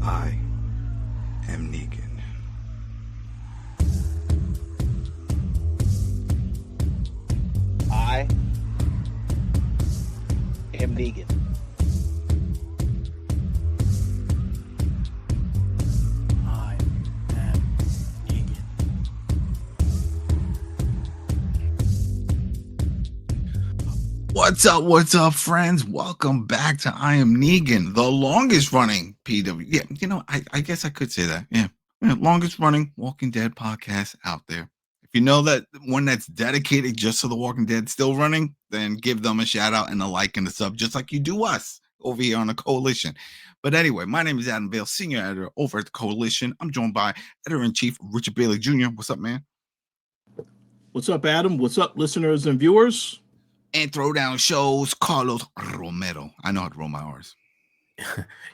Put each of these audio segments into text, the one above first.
I am Negan. I am Negan. I am Negan. What's up, friends? Welcome back to I Am Negan, the longest running PW. Yeah, I guess I could say that. Yeah, longest running Walking Dead podcast out there. If you know that one that's dedicated just to the Walking Dead still running, then give them a shout out and a like and a sub, just like you do us over here on the Koalition. But anyway, my name is Adam Vale, senior editor over at the Koalition. I'm joined by editor-in-chief Richard Bailey Jr. What's up, man? What's up, Adam? What's up, listeners and viewers? And Throwdown shows Carlos Romero. I know how to roll my R's.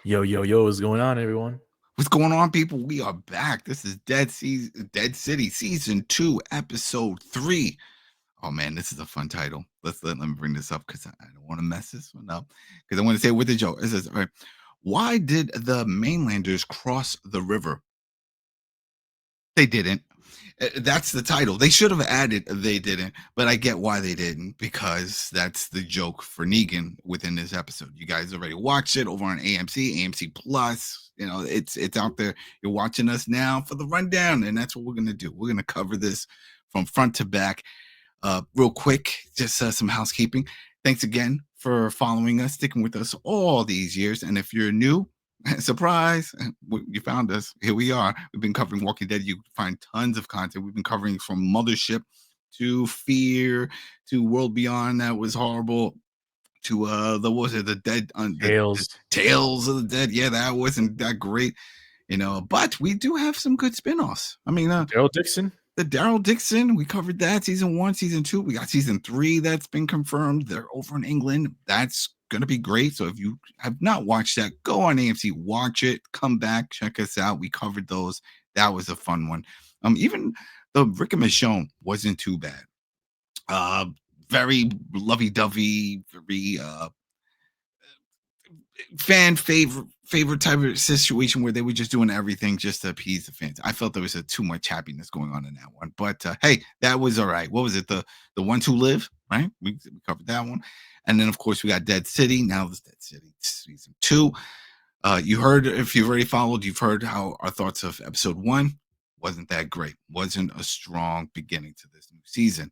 Yo, what's going on, everyone? What's going on, people? We are back. This is Dead City Season 2, Episode 3. Oh, man, this is a fun title. Let me bring this up because I don't want to mess this one up. Because I want to say it with the joke. It says, all right, why did the Mainlanders cross the river? They didn't. That's the title. They should have added they didn't, but I get why they didn't, because that's the joke for Negan within this episode. You guys already watched it over on AMC Plus. You know, it's out there. You're watching us now for the rundown, and that's what we're gonna do. We're gonna cover this from front to back. Real quick, just some housekeeping. Thanks again for following us, sticking with us all these years. And if you're new, surprise, you found us. Here we are. We've been covering Walking Dead. You find tons of content. We've been covering from Mothership to Fear to World Beyond, that was horrible, to the Dead Tales. Tales of the Dead. Yeah, that wasn't that great, but we do have some good spin-offs. I mean, Daryl Dixon. The Daryl Dixon, we covered that season 1, season 2. We got season 3 that's been confirmed. They're over in England. That's going to be great. So if you have not watched that, go on AMC, watch it, come back, check us out. We covered those. That was a fun one. Even the Rick and Michonne wasn't too bad. Very lovey-dovey, very fan favorite type of situation where they were just doing everything just to appease the fans. I felt there was too much happiness going on in that one, but hey, that was all right. What was it? The Ones Who Live, right? We covered that one, and then of course we got Dead City. Now this Dead City season 2. You heard, if you've already followed, you've heard how our thoughts of episode 1 wasn't that great. Wasn't a strong beginning to this new season.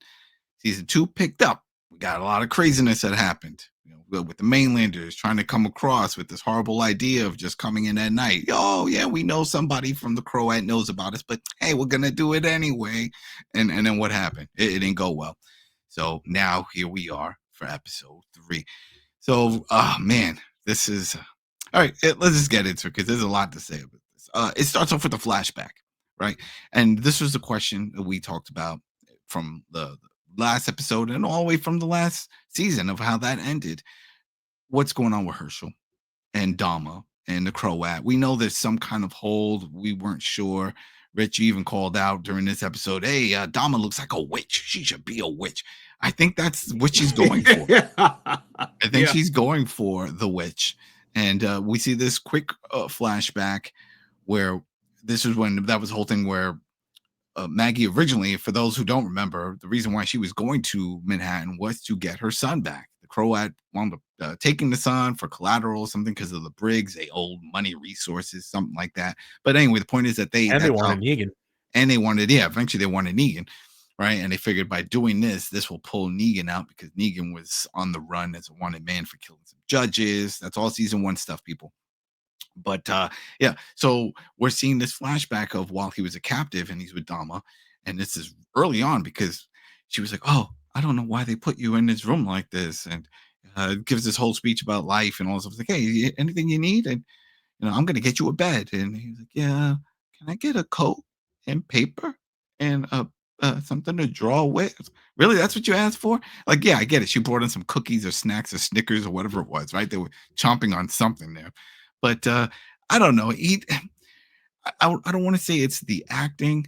Season 2 picked up. We got a lot of craziness that happened, with the Mainlanders trying to come across with this horrible idea of just coming in at night. Oh, yeah, we know somebody from the Croat knows about us, but hey, we're going to do it anyway. And then what happened? It didn't go well. So now here we are for episode 3. So, man, this is... all right, let's just get into it because there's a lot to say about this. It starts off with a flashback, right? And this was the question that we talked about from the last episode and all the way from the last season of how that ended. What's going on with Herschel and Dama and the Croat? We know there's some kind of hold. We weren't sure. Rich even called out during this episode, hey, Dama looks like a witch. She should be a witch. I think that's what she's going for. I think she's going for the witch. And we see this quick flashback where this is when that was the whole thing where Maggie originally, for those who don't remember, the reason why she was going to Manhattan was to get her son back. The Croat wound up taking the son for collateral or something because of the Briggs. They owed money, resources, something like that. But anyway, the point is that they wanted Negan. And they wanted, eventually they wanted Negan, right? And they figured by doing this will pull Negan out because Negan was on the run as a wanted man for killing some judges. That's all season 1 stuff, people. But so we're seeing this flashback of while he was a captive and he's with Dama, and this is early on because she was like, oh, I don't know why they put you in this room like this, and gives this whole speech about life and all this stuff. Like, hey, anything you need, and I'm gonna get you a bed. And he's like, yeah, can I get a coat and paper and something to draw with? Really, that's what you asked for? Like, yeah, I get it. She brought in some cookies or snacks or Snickers or whatever it was, right? They were chomping on something there. But I don't know. I don't want to say it's the acting,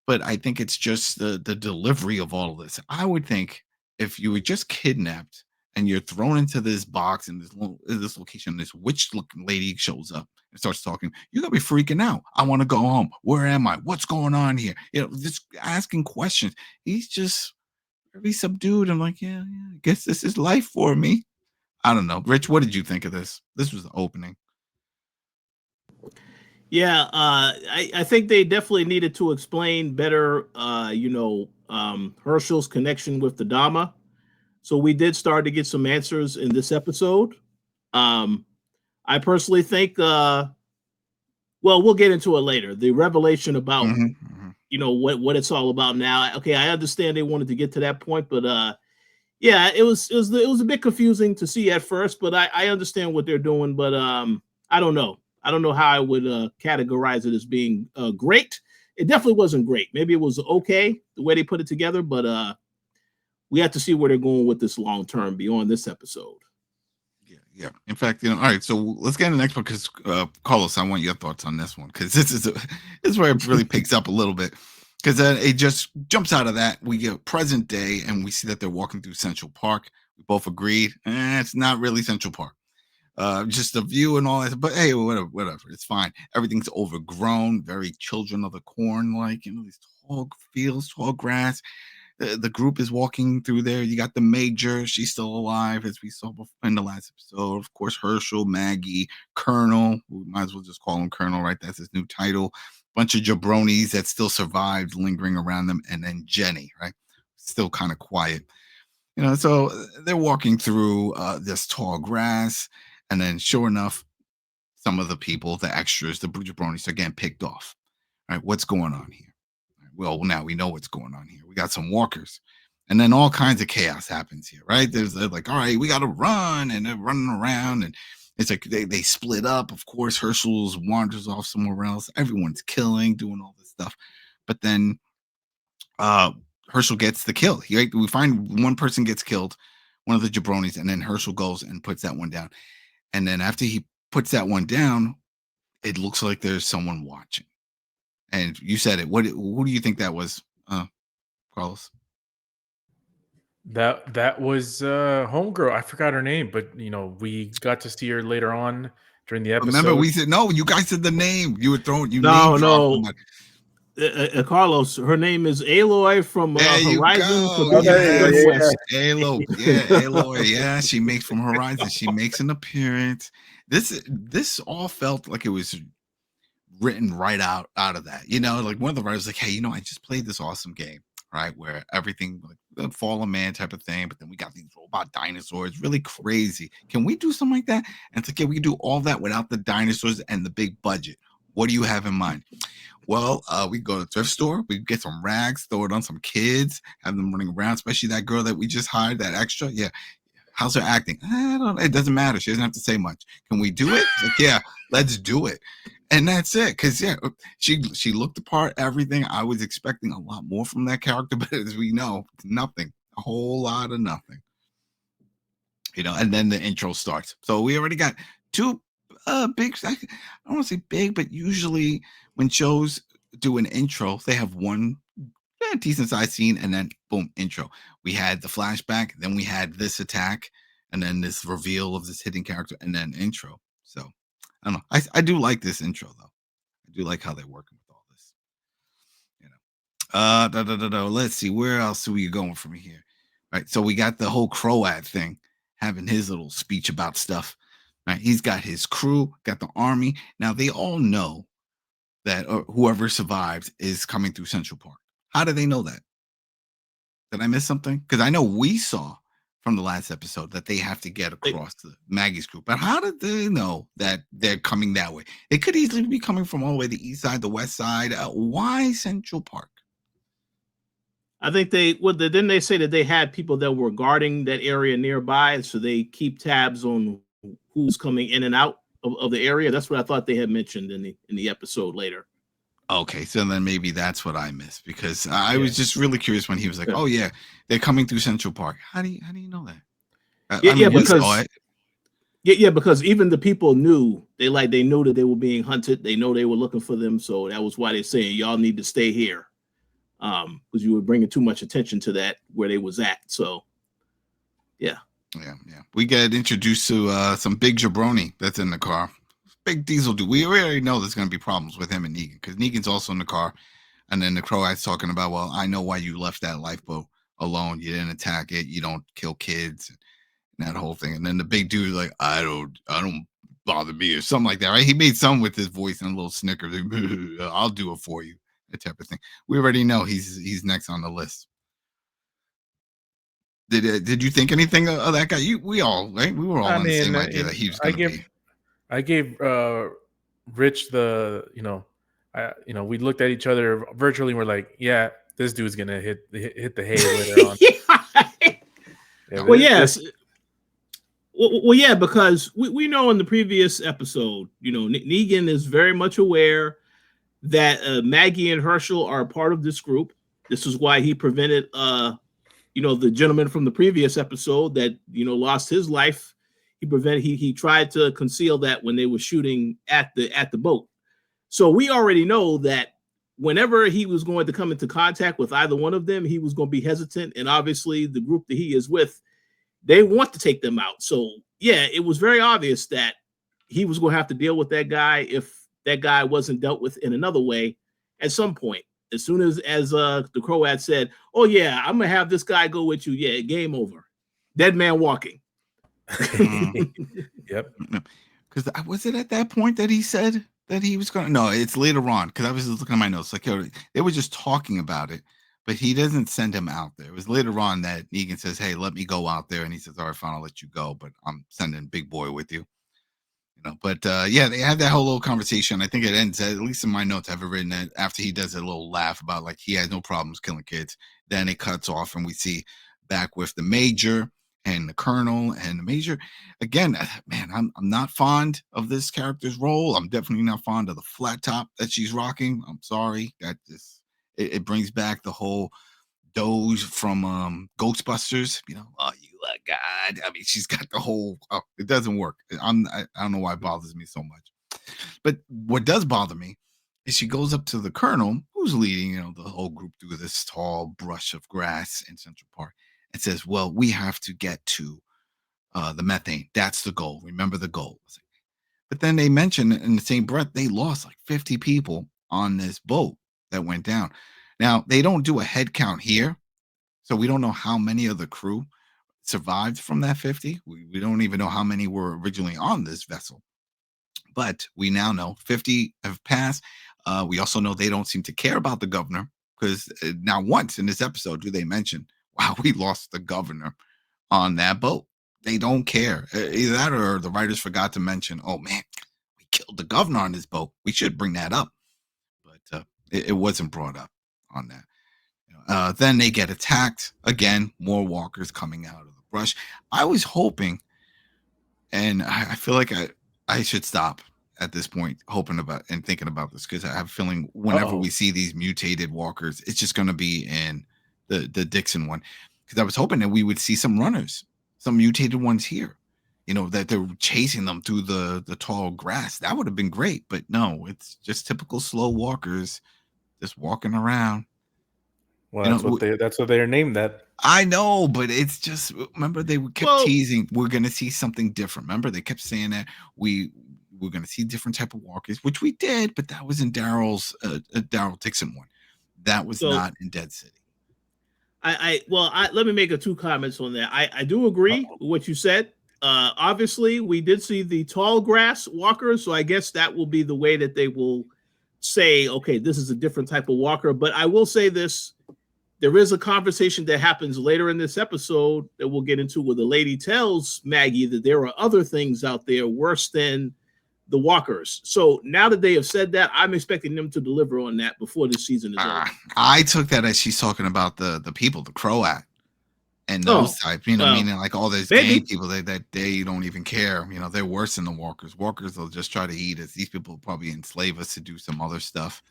but I think it's just the delivery of all of this. I would think if you were just kidnapped and you're thrown into this box in this location. This witch-looking lady shows up and starts talking. You gotta be freaking out. I want to go home. Where am I? What's going on here? Just asking questions. He's just very subdued. I'm like, yeah, I guess this is life for me. I don't know. Rich, what did you think of this? This was the opening. Yeah, I think they definitely needed to explain better, Herschel's connection with the Dama. So we did start to get some answers in this episode. I personally think, well, we'll get into it later. The revelation about, what it's all about now. Okay, I understand they wanted to get to that point, but yeah, it was a bit confusing to see at first, but I understand what they're doing. But I don't know. I don't know how I would categorize it as being great. It definitely wasn't great. Maybe it was okay the way they put it together, but we have to see where they're going with this long term beyond this episode. Yeah. In fact, all right. So let's get into the next one because Carlos, I want your thoughts on this one because this is where it really picks up a little bit because it just jumps out of that. We get present day and we see that they're walking through Central Park. We both agreed it's not really Central Park. Just the view and all that, but hey, whatever, it's fine. Everything's overgrown, very children of the corn, like these tall fields, tall grass. The group is walking through there. You got the major, she's still alive, as we saw before in the last episode. Of course, Herschel, Maggie, Colonel. We might as well just call him Colonel, right? That's his new title. Bunch of jabronis that still survived, lingering around them, and then Jenny, right? Still kind of quiet. So they're walking through this tall grass. And then, sure enough, some of the people, the extras, the jabronis are getting picked off. All right, what's going on here? Well, now we know what's going on here. We got some walkers. And then all kinds of chaos happens here, right? They're like, all right, we got to run. And they're running around. And it's like they split up. Of course, Herschel's wanders off somewhere else. Everyone's killing, doing all this stuff. But then Herschel gets the kill. We find one person gets killed, one of the jabronis. And then Herschel goes and puts that one down. And then after he puts that one down, it looks like there's someone watching. And you said it. Who do you think that was, Carlos? That was homegirl. I forgot her name, but we got to see her later on during the episode. Remember, we said no. You guys said the name. You were throwing. No. Carlos, her name is Aloy from Horizon. Aloy, Aloy, yeah. She makes from Horizon. She makes an appearance. This all felt like it was written right out of that. Like one of the writers was like, hey, I just played this awesome game, right? Where everything like the Fallen Man type of thing, but then we got these robot dinosaurs, really crazy. Can we do something like that? And it's like, yeah, we can do all that without the dinosaurs and the big budget. What do you have in mind? Well, we go to the thrift store, we get some rags, throw it on some kids, have them running around, especially that girl that we just hired, that extra. Yeah. How's her acting? It doesn't matter. She doesn't have to say much. Can we do it? Like, yeah, let's do it. And that's it. Because, yeah, she looked the part, everything. I was expecting a lot more from that character, but as we know, nothing. A whole lot of nothing. And then the intro starts. So we already got two big, I don't want to say big, but usually when shows do an intro, they have one decent sized scene and then boom, intro. We had the flashback, then we had this attack, and then this reveal of this hidden character, and then intro. So I don't know. I do like this intro though. I do like how they're working with all this. Let's see, where else are we going from here? Right. So we got the whole Croat thing, having his little speech about stuff. Right. He's got his crew, got the army. Now they all know that whoever survives is coming through Central Park. How do they know that? Did I miss something? Because I know we saw from the last episode that they have to get across the Maggie's group. But how did they know that they're coming that way? It could easily be coming from all the way the east side, the west side. Why Central Park? I think didn't they say that they had people that were guarding that area nearby, so they keep tabs on who's coming in and out of the area? That's what I thought they had mentioned in the episode later. Okay, so then maybe that's what I missed because I was just really curious when he was like, "Oh yeah, they're coming through Central Park." How do you know that? We saw it. Yeah, because even the people knew they knew that they were being hunted. They know they were looking for them, so that was why they're saying y'all need to stay here, because you were bringing too much attention to that where they was at. So, yeah. Yeah. We get introduced to some big jabroni that's in the car. Big Diesel dude. We already know there's going to be problems with him and Negan because Negan's also in the car. And then the Croat's talking about, well, I know why you left that lifeboat alone. You didn't attack it. You don't kill kids. And that whole thing. And then the big dude like, I don't bother me or something like that, right? He made some with his voice and a little snicker. Like, I'll do it for you. That type of thing. We already know he's next on the list. Did you think anything of that guy? We all, right? We were all on the same idea that he was going to be. I gave Rich the, we looked at each other virtually and we're like, yeah, this dude's gonna hit the hay later on. Well, yes. Well, yeah, because we know in the previous episode, Negan is very much aware that Maggie and Herschel are a part of this group. This is why he prevented, the gentleman from the previous episode that, lost his life. He tried to conceal that when they were shooting at the boat. So we already know that whenever he was going to come into contact with either one of them, he was going to be hesitant. And obviously the group that he is with, they want to take them out. So yeah, it was very obvious that he was going to have to deal with that guy if that guy wasn't dealt with in another way at some point. As soon as the Croat said, oh yeah, I'm going to have this guy go with you. Yeah, game over. Dead man walking. Yep. Because was it at that point that he said that he was going to? No, it's later on. Because I was just looking at my notes. Like, they were just talking about it, but he doesn't send him out there. It was later on that Negan says, hey, let me go out there. And he says, all right, fine, I'll let you go, but I'm sending Big Boy with you. But yeah, they have that whole little conversation. I think it ends, at least in my notes, I've written that after he does a little laugh about like he has no problems killing kids. Then it cuts off and we see back with the Major and the Colonel and the Major. Again, man, I'm not fond of this character's role. I'm definitely not fond of the flat top that she's rocking. I'm sorry. That just it brings back the whole Doge from Ghostbusters. Oh, you are God. I mean, she's got the whole. It doesn't work. I don't know why it bothers me so much. But what does bother me is she goes up to the Colonel, who's leading, the whole group through this tall brush of grass in Central Park, and says, "Well, we have to get to the methane. That's the goal. Remember the goal." But then they mention in the same breath they lost like 50 people on this boat that went down. Now, they don't do a head count here, so we don't know how many of the crew survived from that 50. We don't even know how many were originally on this vessel. But we now know 50 have passed. We also know they don't seem to care about the governor because now once in this episode do they mention, wow, we lost the governor on that boat. They don't care. Either that or the writers forgot to mention, oh, man, we killed the governor on this boat. We should bring that up. But it wasn't brought up on that. Then they get attacked again. More walkers coming out of the brush. I was hoping, and I feel like I should stop at this point, hoping about and thinking about this because I have a feeling whenever we see these mutated walkers, it's just going to be in the Dixon one. Because I was hoping that we would see some runners, some mutated ones here. That they're chasing them through the tall grass. That would have been great, but no, it's just typical slow walkers just walking around. Well, that's what they're named that. I know, but it's just, remember they kept teasing, we're going to see something different. Remember they kept saying that we're going to see different type of walkers, which we did, but that was in Daryl's Daryl Dixon one. That was not in Dead City. Let me make 2 comments on that. I do agree with what you said. Obviously, we did see the tall grass walkers, so I guess that will be the way that they will say, okay, this is a different type of walker. But I will say this. There is a conversation that happens later in this episode that we'll get into where the lady tells Maggie that there are other things out there worse than the walkers. So now that they have said that, I'm expecting them to deliver on that before this season is over. I took that as she's talking about the people, the Croat and those type, meaning like all those gang people that they don't even care. They're worse than the walkers. Walkers, they'll just try to eat us. These people will probably enslave us to do some other stuff.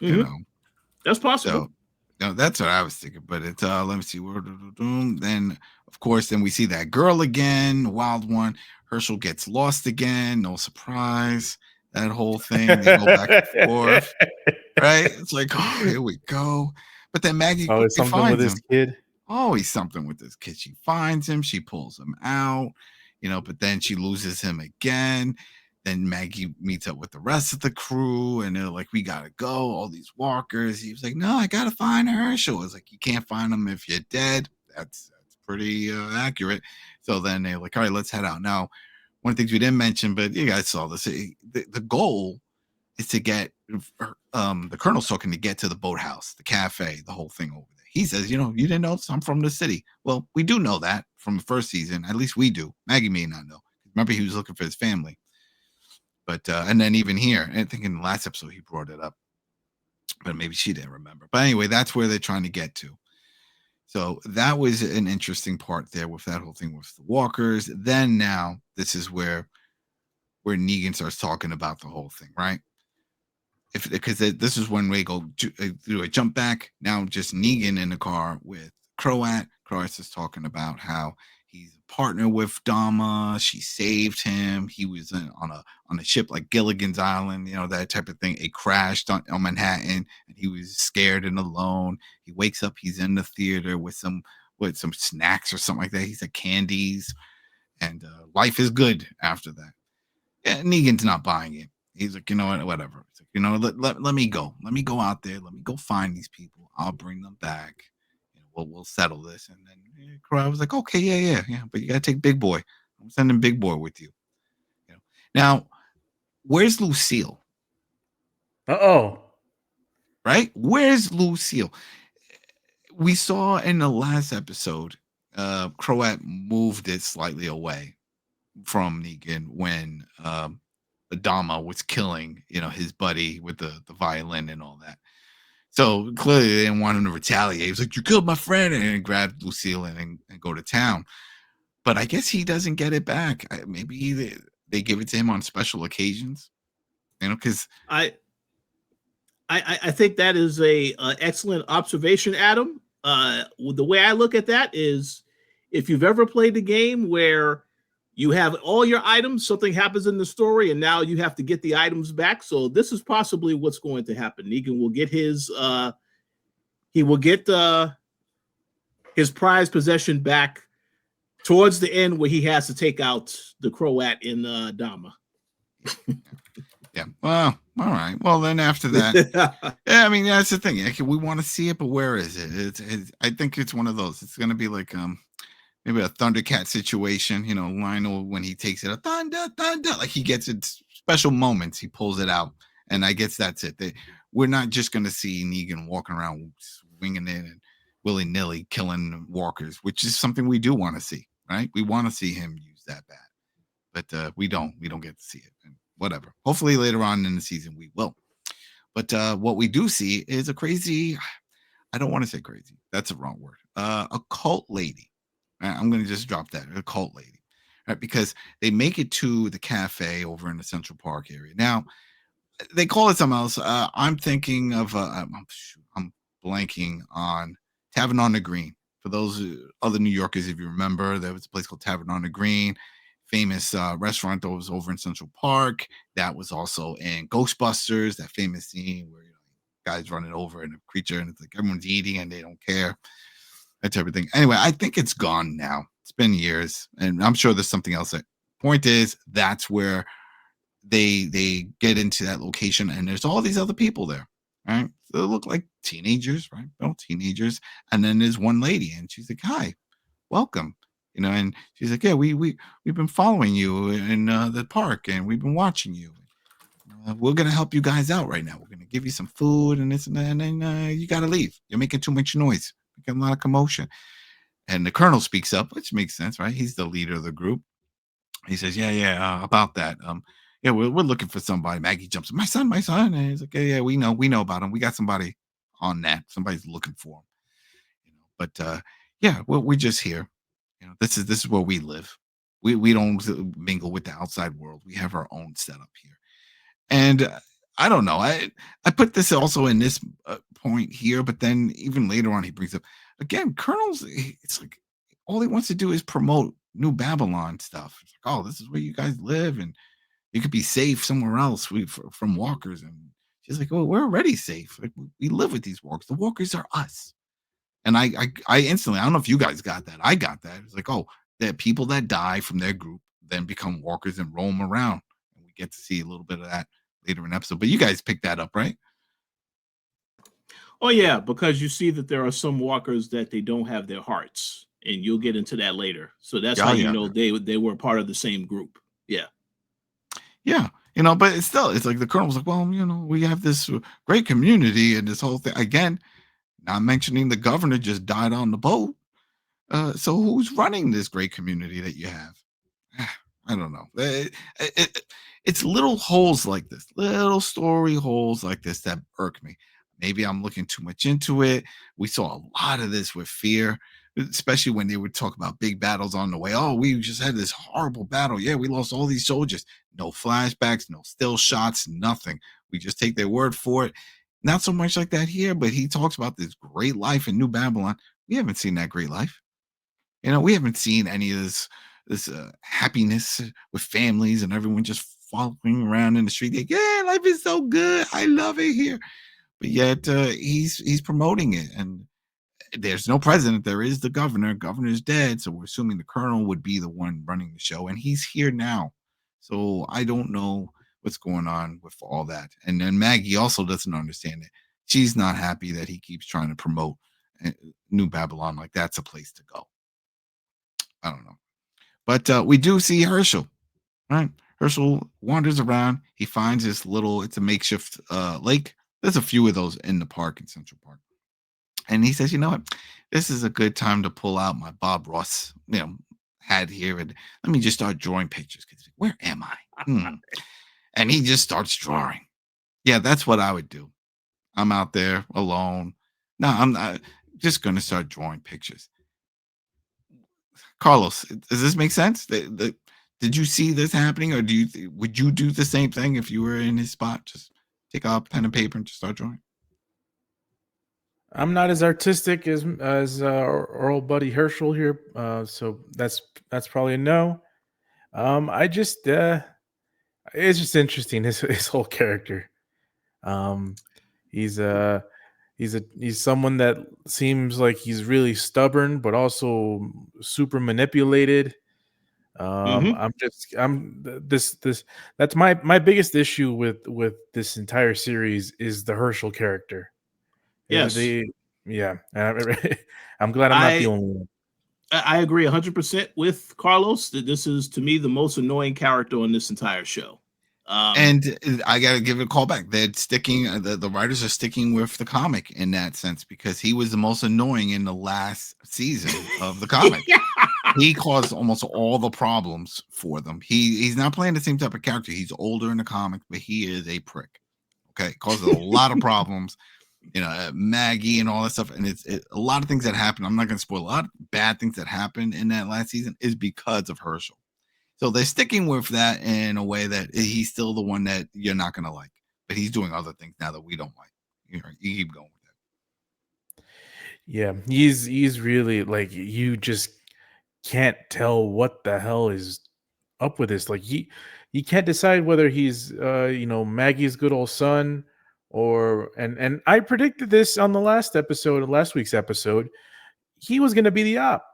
That's possible. So, no, that's what I was thinking, but it's let me see. Then of course, then we see that girl again, the wild one. Herschel gets lost again. No surprise. That whole thing. They go back and forth. Right? It's like, oh, here we go. But then Maggie something with this kid. always something with this kid. She finds him, she pulls him out, but then she loses him again. Then Maggie meets up with the rest of the crew, and they're like, "We gotta go." All these walkers. He was like, "No, I gotta find Herschel." It's like, you can't find him if you're dead. That's pretty accurate. So then they're like, "All right, let's head out." Now, one of the things we didn't mention, but you guys saw this. The goal is to get the colonel's talking to get to the boathouse, the cafe, the whole thing over there. He says, "You didn't know this? I'm from the city." Well, we do know that from the first season. At least we do. Maggie may not know. Remember, he was looking for his family. But and then even here, I think in the last episode he brought it up, but maybe she didn't remember. But anyway, that's where they're trying to get to. So that was an interesting part there with that whole thing with the walkers. Then now this is where Negan starts talking about the whole thing, right? Because this is when we go do a jump back. Now just Negan in the car with Croat. Croat is talking about how he's a partner with Dama. She saved him. He was on a ship like Gilligan's Island, that type of thing. It crashed on Manhattan, and he was scared and alone. He wakes up. He's in the theater with some snacks or something like that. He said candies, and life is good after that. Yeah, Negan's not buying it. He's like, whatever. It's like, let me go. Let me go out there. Let me go find these people. I'll bring them back. We'll settle this. And then Crow was like, okay, yeah. But you gotta take Big Boy. I'm sending Big Boy with you. Now, where's Lucille? Right? Where's Lucille? We saw in the last episode, Croat moved it slightly away from Negan when Adama was killing, his buddy with the violin and all that. So clearly they didn't want him to retaliate. He was like, "You killed my friend," and grabbed Lucille and go to town. But I guess he doesn't get it back. Maybe they give it to him on special occasions, because I think that is a excellent observation, Adam. The way I look at that is, if you've ever played a game where you have all your items, something happens in the story, and now you have to get the items back. So this is possibly what's going to happen. Negan will get his his prized possession back towards the end, where he has to take out the Croat in Dama. Yeah. Well, all right. Well, then after that, yeah, I mean, that's the thing. We want to see it, but where is it? I think it's one of those. It's going to be like maybe a Thundercat situation, Lionel, when he takes it, a thunder, like he gets it special moments, he pulls it out, and I guess that's it. We're not just going to see Negan walking around swinging in and willy-nilly killing walkers, which is something we do want to see, right? We want to see him use that bat, but we don't get to see it, and whatever. Hopefully later on in the season we will. But what we do see is a crazy, I don't want to say crazy, that's the wrong word, a cult lady. I'm going to just drop that, a cult lady, right? Because they make it to the cafe over in the Central Park area. Now, they call it something else. I'm thinking of, I'm blanking on Tavern on the Green. For those other New Yorkers, if you remember, there was a place called Tavern on the Green, famous restaurant that was over in Central Park. That was also in Ghostbusters, that famous scene where guys running over and a creature, and it's like everyone's eating and they don't care. That's everything. Anyway, I think it's gone now. It's been years, and I'm sure there's something else. Point is, that's where they get into that location, and there's all these other people there, right? So they look like teenagers, right? Well, teenagers, and then there's one lady, and she's like, "Hi, welcome," and she's like, "Yeah, we've been following you in the park, and we've been watching you. We're gonna help you guys out right now. We're gonna give you some food and this and that, and then you gotta leave. You're making too much noise." A lot of commotion, and the colonel speaks up, which makes sense, right? He's the leader of the group. He says, "Yeah, about that. Yeah, we're looking for somebody." Maggie jumps, my son, and he's like, "Yeah, we know about him. We got somebody on that. Somebody's looking for him." But yeah, we're just here. This is where we live. We don't mingle with the outside world. We have our own setup here, and I don't know. I put this also in this point here, but then even later on, he brings up again, Colonel's. It's like all he wants to do is promote New Babylon stuff. It's like, oh, this is where you guys live, and you could be safe somewhere else from walkers. And she's like, well, we're already safe. Like, we live with these walkers. The walkers are us. And I instantly, I don't know if you guys got that. I got that. It's like, oh, there are people that die from their group then become walkers and roam around. And we get to see a little bit of that later in the episode. But you guys picked that up, right? Oh yeah, because you see that there are some walkers that they don't have their hearts, and you'll get into that later. So that's how you know they were part of the same group. Yeah. Yeah. But it's like the colonel was like, well, we have this great community and this whole thing. Again, not mentioning the governor just died on the boat. So who's running this great community that you have? I don't know. It's little holes like this, little story holes like this that irk me. Maybe I'm looking too much into it. We saw a lot of this with Fear, especially when they would talk about big battles on the way. Oh, we just had this horrible battle. Yeah, we lost all these soldiers. No flashbacks, no still shots, nothing. We just take their word for it. Not so much like that here, but he talks about this great life in New Babylon. We haven't seen that great life. We haven't seen any of this happiness with families and everyone just following around in the street. Like, yeah, life is so good. I love it here. But yet he's promoting it, and there's no president. There is the governor. Governor's dead, so we're assuming the colonel would be the one running the show, and he's here now. So I don't know what's going on with all that. And then Maggie also doesn't understand it. She's not happy that he keeps trying to promote New Babylon like that's a place to go. I don't know. But we do see Herschel, right? Herschel wanders around. He finds this it's a makeshift lake. There's a few of those in the park, in Central Park. And he says, you know what? This is a good time to pull out my Bob Ross, hat here. And let me just start drawing pictures. Where am I? And he just starts drawing. Yeah, that's what I would do. I'm out there alone. No, I'm not just going to start drawing pictures. Carlos, does this make sense? Did you see this happening, or would you do the same thing if you were in his spot? Just take out pen and paper and just start drawing. I'm not as artistic as our old buddy Herschel here, so that's probably a no. I just it's just interesting his whole character. He's someone that seems like he's really stubborn, but also super manipulated. That's my biggest issue with this entire series is the Herschel character. Yes. I'm glad I'm not the only one. I agree 100% with Carlos that this is, to me, the most annoying character on this entire show. And I got to give it a call back. They're sticking, the writers are sticking with the comic in that sense, because he was the most annoying in the last season of the comic. He caused almost all the problems for them. He's not playing the same type of character. He's older in the comic, but he is a prick. Okay. Causes a lot of problems, Maggie and all that stuff. And it's a lot of things that happen. I'm not going to spoil a lot of bad things that happened in that last season is because of Herschel. So they're sticking with that in a way that he's still the one that you're not going to like, but he's doing other things now that we don't like. You keep going with that. Yeah, he's really like, you just can't tell what the hell is up with this. Like he can't decide whether he's Maggie's good old son and I predicted this on the last week's episode. He was going to be the op.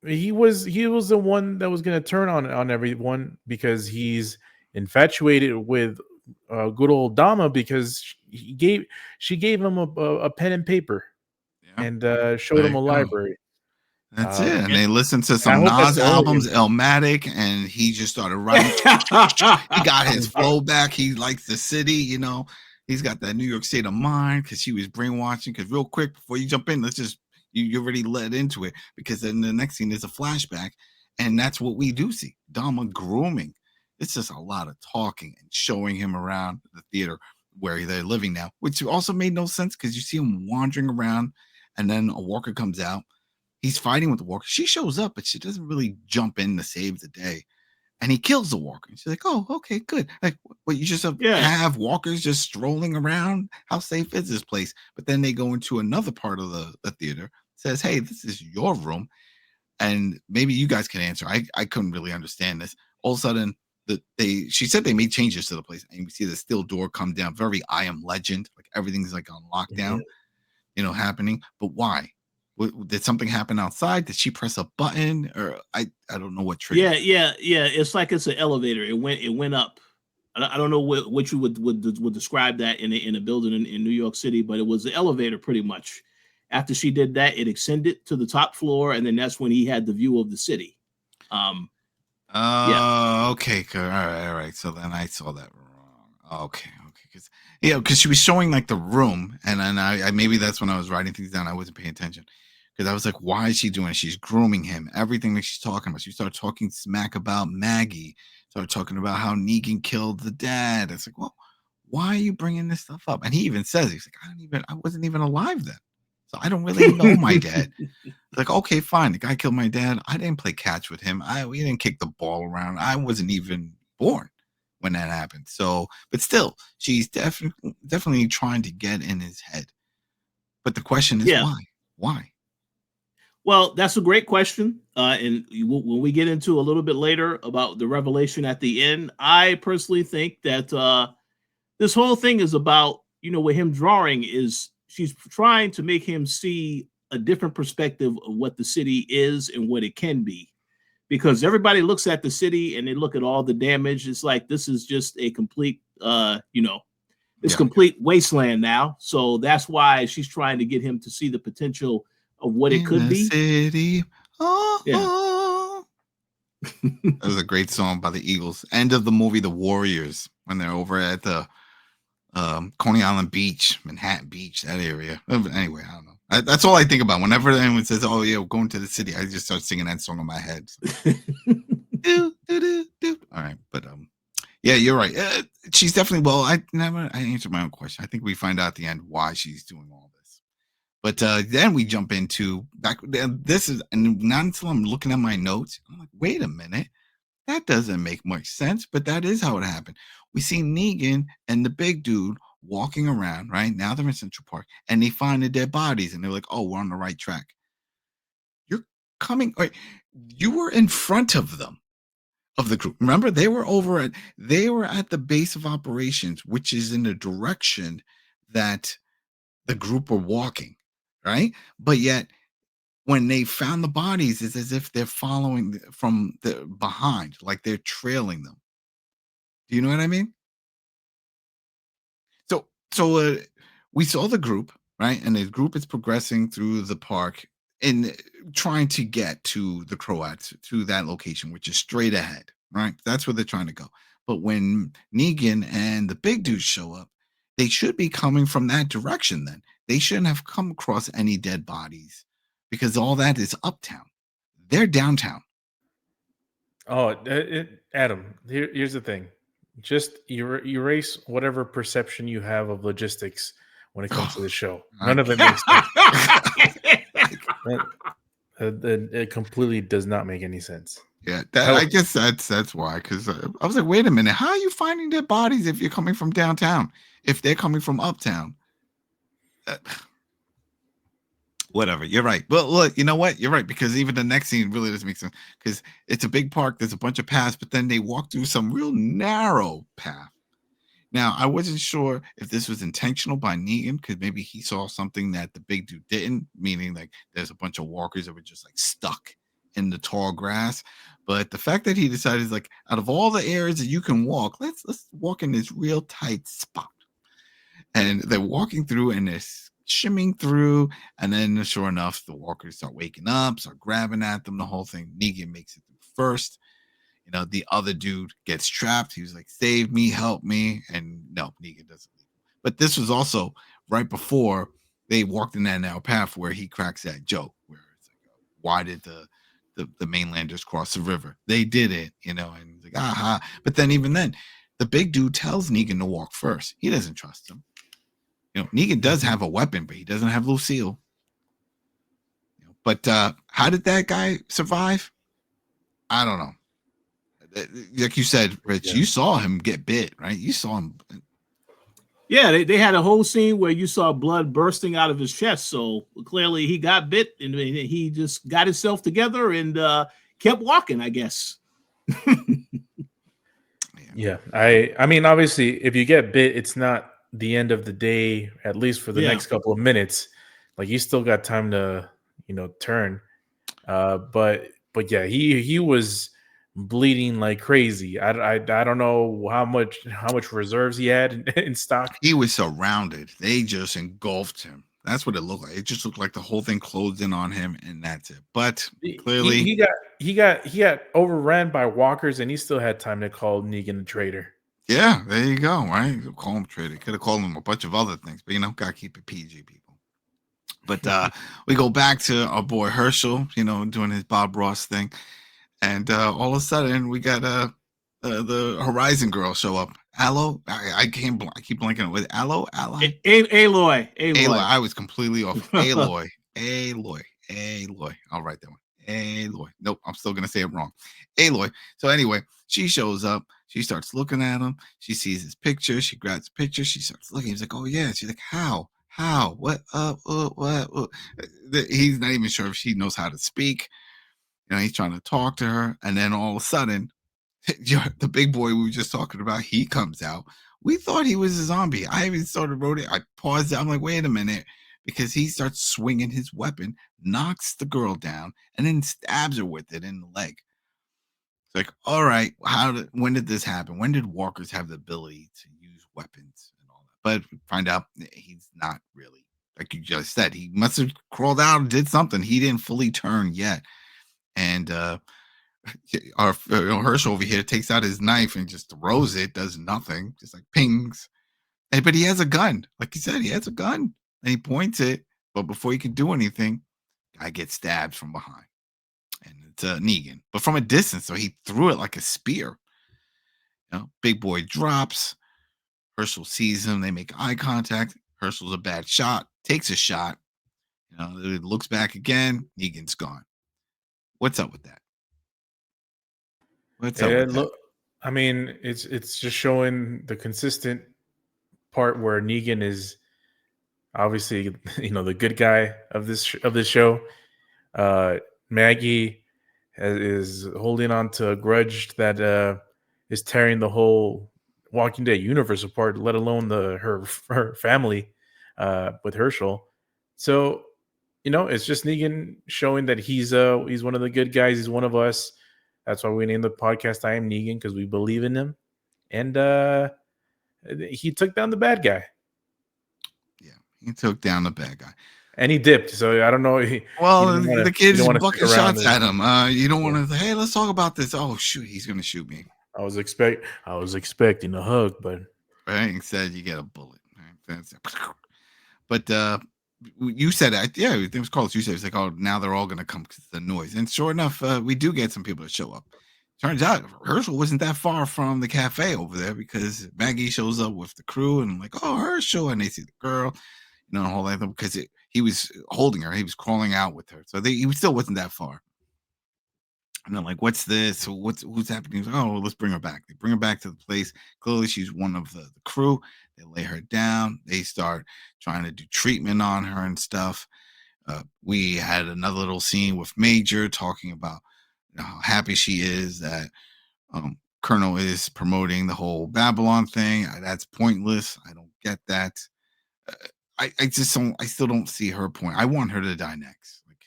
He was the one that was going to turn on everyone because he's infatuated with good old Dama, because she gave him a pen and paper and showed him a library. That's it. And they listened to some Nas albums, Elmatic, and he just started writing. He got his flow back. He likes the city, He's got that New York state of mind because she was brainwashing. Because real quick, before you jump in, let's just you already led into it, because then the next scene is a flashback, and that's what we do see. Dama grooming. It's just a lot of talking and showing him around the theater where they're living now, which also made no sense because you see him wandering around, and then a walker comes out. He's fighting with the walker. She shows up, but she doesn't really jump in to save the day. And he kills the walker. And she's like, oh, okay, good. Like, what, you just have walkers just strolling around? How safe is this place? But then they go into another part of the theater, says, hey, this is your room. And maybe you guys can answer. I couldn't really understand this. All of a sudden, she said they made changes to the place. And we see the steel door come down. Very I Am Legend. Like everything's like on lockdown, happening. But why? Did something happen outside? Did she press a button, or I don't know what triggered? Yeah. It's like it's an elevator. It went up. I don't know what you would describe that in a building in New York City, but it was the elevator pretty much. After she did that, it extended to the top floor, and then that's when he had the view of the city. Yeah. Okay, good. All right. So then I saw that wrong. Okay, because she was showing like the room, and then I maybe that's when I was writing things down. I wasn't paying attention because I was like, why is she doing it? She's grooming him. Everything that she's talking about. She started talking smack about Maggie. Started talking about how Negan killed the dad. It's like, well, why are you bringing this stuff up? And he even says, he's like, I wasn't even alive then, so I don't really know my dad. Like, okay, fine. The guy killed my dad. I didn't play catch with him. We didn't kick the ball around. I wasn't even born when that happened. So, but still, she's definitely trying to get in his head. But the question is, why? Why? Well, that's a great question. And when we get into a little bit later about the revelation at the end, I personally think that this whole thing is about, with him drawing is she's trying to make him see a different perspective of what the city is and what it can be. Because everybody looks at the city and they look at all the damage. It's like, this is just a complete, complete wasteland now. So that's why she's trying to get him to see the potential of what it could be. City. Oh. That was a great song by the Eagles. End of the movie The Warriors, when they're over at the Coney Island Beach, Manhattan Beach, that area. Anyway, I don't know. That's all I think about whenever anyone says, "Oh yeah, we're going to the city." I just start singing that song in my head. Do, do, do, do. All right, but yeah, you're right. She's definitely. Well, I answered my own question. I think we find out at the end why she's doing all this. But then we jump into back. This is, and not until I'm looking at my notes, I'm like, wait a minute, that doesn't make much sense. But that is how it happened. We see Negan and the big dude walking around, right? Now they're in Central Park, and they find the dead bodies, and they're like, oh, we're on the right track. You're coming, right? You were in front of them, of the group. Remember, they were at the base of operations, which is in the direction that the group were walking, right? But yet, when they found the bodies, it's as if they're following from the behind, like they're trailing them. Do you know what I mean? So we saw the group, right? And the group is progressing through the park and trying to get to the Croats, to that location, which is straight ahead, right? That's where they're trying to go. But when Negan and the big dudes show up, they should be coming from that direction then. They shouldn't have come across any dead bodies because all that is uptown. They're downtown. Oh, Adam, here's the thing. Just erase whatever perception you have of logistics when it comes to the show. None of it makes sense. It completely does not make any sense. Yeah, I guess that's why. Because I was like, wait a minute, how are you finding dead bodies if you're coming from downtown? If they're coming from uptown? Whatever, you're right. But look, you know what? You're right, because even the next scene really doesn't make sense because it's a big park. There's a bunch of paths, but then they walk through some real narrow path. Now, I wasn't sure if this was intentional by Negan because maybe he saw something that the big dude didn't, meaning like there's a bunch of walkers that were just like stuck in the tall grass. But the fact that he decided, like, out of all the areas that you can walk, let's walk in this real tight spot. And they're walking through and they're shimming through, and then sure enough, the walkers start waking up, start grabbing at them, the whole thing. Negan makes it through first. The other dude gets trapped. He was like, save me, help me. And no, Negan doesn't leave. But this was also right before they walked in that narrow path where he cracks that joke where it's like, why did the mainlanders cross the river? They did it, and it's like, aha. But then even then, the big dude tells Negan to walk first. He doesn't trust him. Negan does have a weapon, but he doesn't have Lucille. But how did that guy survive? I don't know. Like you said, Rich, you saw him get bit, right? You saw him. Yeah, they had a whole scene where you saw blood bursting out of his chest. So clearly he got bit and he just got himself together and kept walking, I guess. Yeah. I mean, obviously, if you get bit, it's not the end of the day, at least for the next couple of minutes. Like, you still got time to, turn. But yeah, he was bleeding like crazy. I don't know how much reserves he had in stock. He was surrounded. They just engulfed him. That's what it looked like. It just looked like the whole thing closed in on him, and that's it. But clearly, he got overran by walkers, and he still had time to call Negan a traitor. yeah, there you go. Right, call him traitor. Could have called him a bunch of other things, but gotta keep it PG, people. But we go back to our boy Herschel, doing his Bob Ross thing, and all of a sudden we got the Horizon girl show up. Aloy, I keep blanking with Aloy. Aloy. I was completely off. Aloy. I'll write that one. Aloy. Nope, I'm still gonna say it wrong. Aloy. So anyway, she shows up. She starts looking at him. She sees his picture. She grabs the picture. She starts looking. He's like, "Oh yeah." She's like, "How? What? What?" He's not even sure if she knows how to speak. He's trying to talk to her, and then all of a sudden, the big boy we were just talking about, he comes out. We thought he was a zombie. I even wrote it. I paused it. I'm like, wait a minute, because he starts swinging his weapon, knocks the girl down, and then stabs her with it in the leg. It's like, all right, when did this happen? When did walkers have the ability to use weapons and all that? But we find out he's not really, like you just said. He must have crawled out and did something. He didn't fully turn yet, and our Herschel over here takes out his knife and just throws it, does nothing, just like pings. But he has a gun. Like you said, he has a gun. And he points it, but before he can do anything, guy gets stabbed from behind. And it's Negan. But from a distance, so he threw it like a spear. Big boy drops. Herschel sees him. They make eye contact. Herschel's a bad shot, takes a shot. It looks back again. Negan's gone. What's up with that? Look, I mean, it's just showing the consistent part where Negan is obviously the good guy of this show. Maggie is holding on to a grudge that is tearing the whole Walking Dead universe apart, let alone her family with Herschel. So it's just Negan showing that he's one of the good guys. He's one of us. That's why we named the podcast I Am Negan, because we believe in him. And he took down the bad guy. Yeah, he took down the bad guy. And he dipped. So I don't know. The kid's bucking shots at him. You don't want to say, hey, let's talk about this. Oh, shoot, he's going to shoot me. I was expecting a hug, but right, instead you get a bullet. Right? But you said it. Yeah, it was Carlos. You said it's like, oh, now they're all going to come because of the noise. And sure enough, we do get some people to show up. Turns out Herschel wasn't that far from the cafe over there, because Maggie shows up with the crew and I'm like, oh, Herschel, and they see the girl, the whole thing, because he was holding her, he was crawling out with her, so he still wasn't that far. And they're like, what's this? Who's happening? He's like, oh, well, let's bring her back. They bring her back to the place. Clearly, she's one of the crew. They lay her down. They start trying to do treatment on her and stuff. We had another little scene with Major talking about how happy she is that Colonel is promoting the whole Babylon thing. That's pointless. I don't get that. I still don't see her point. I want her to die next. Like,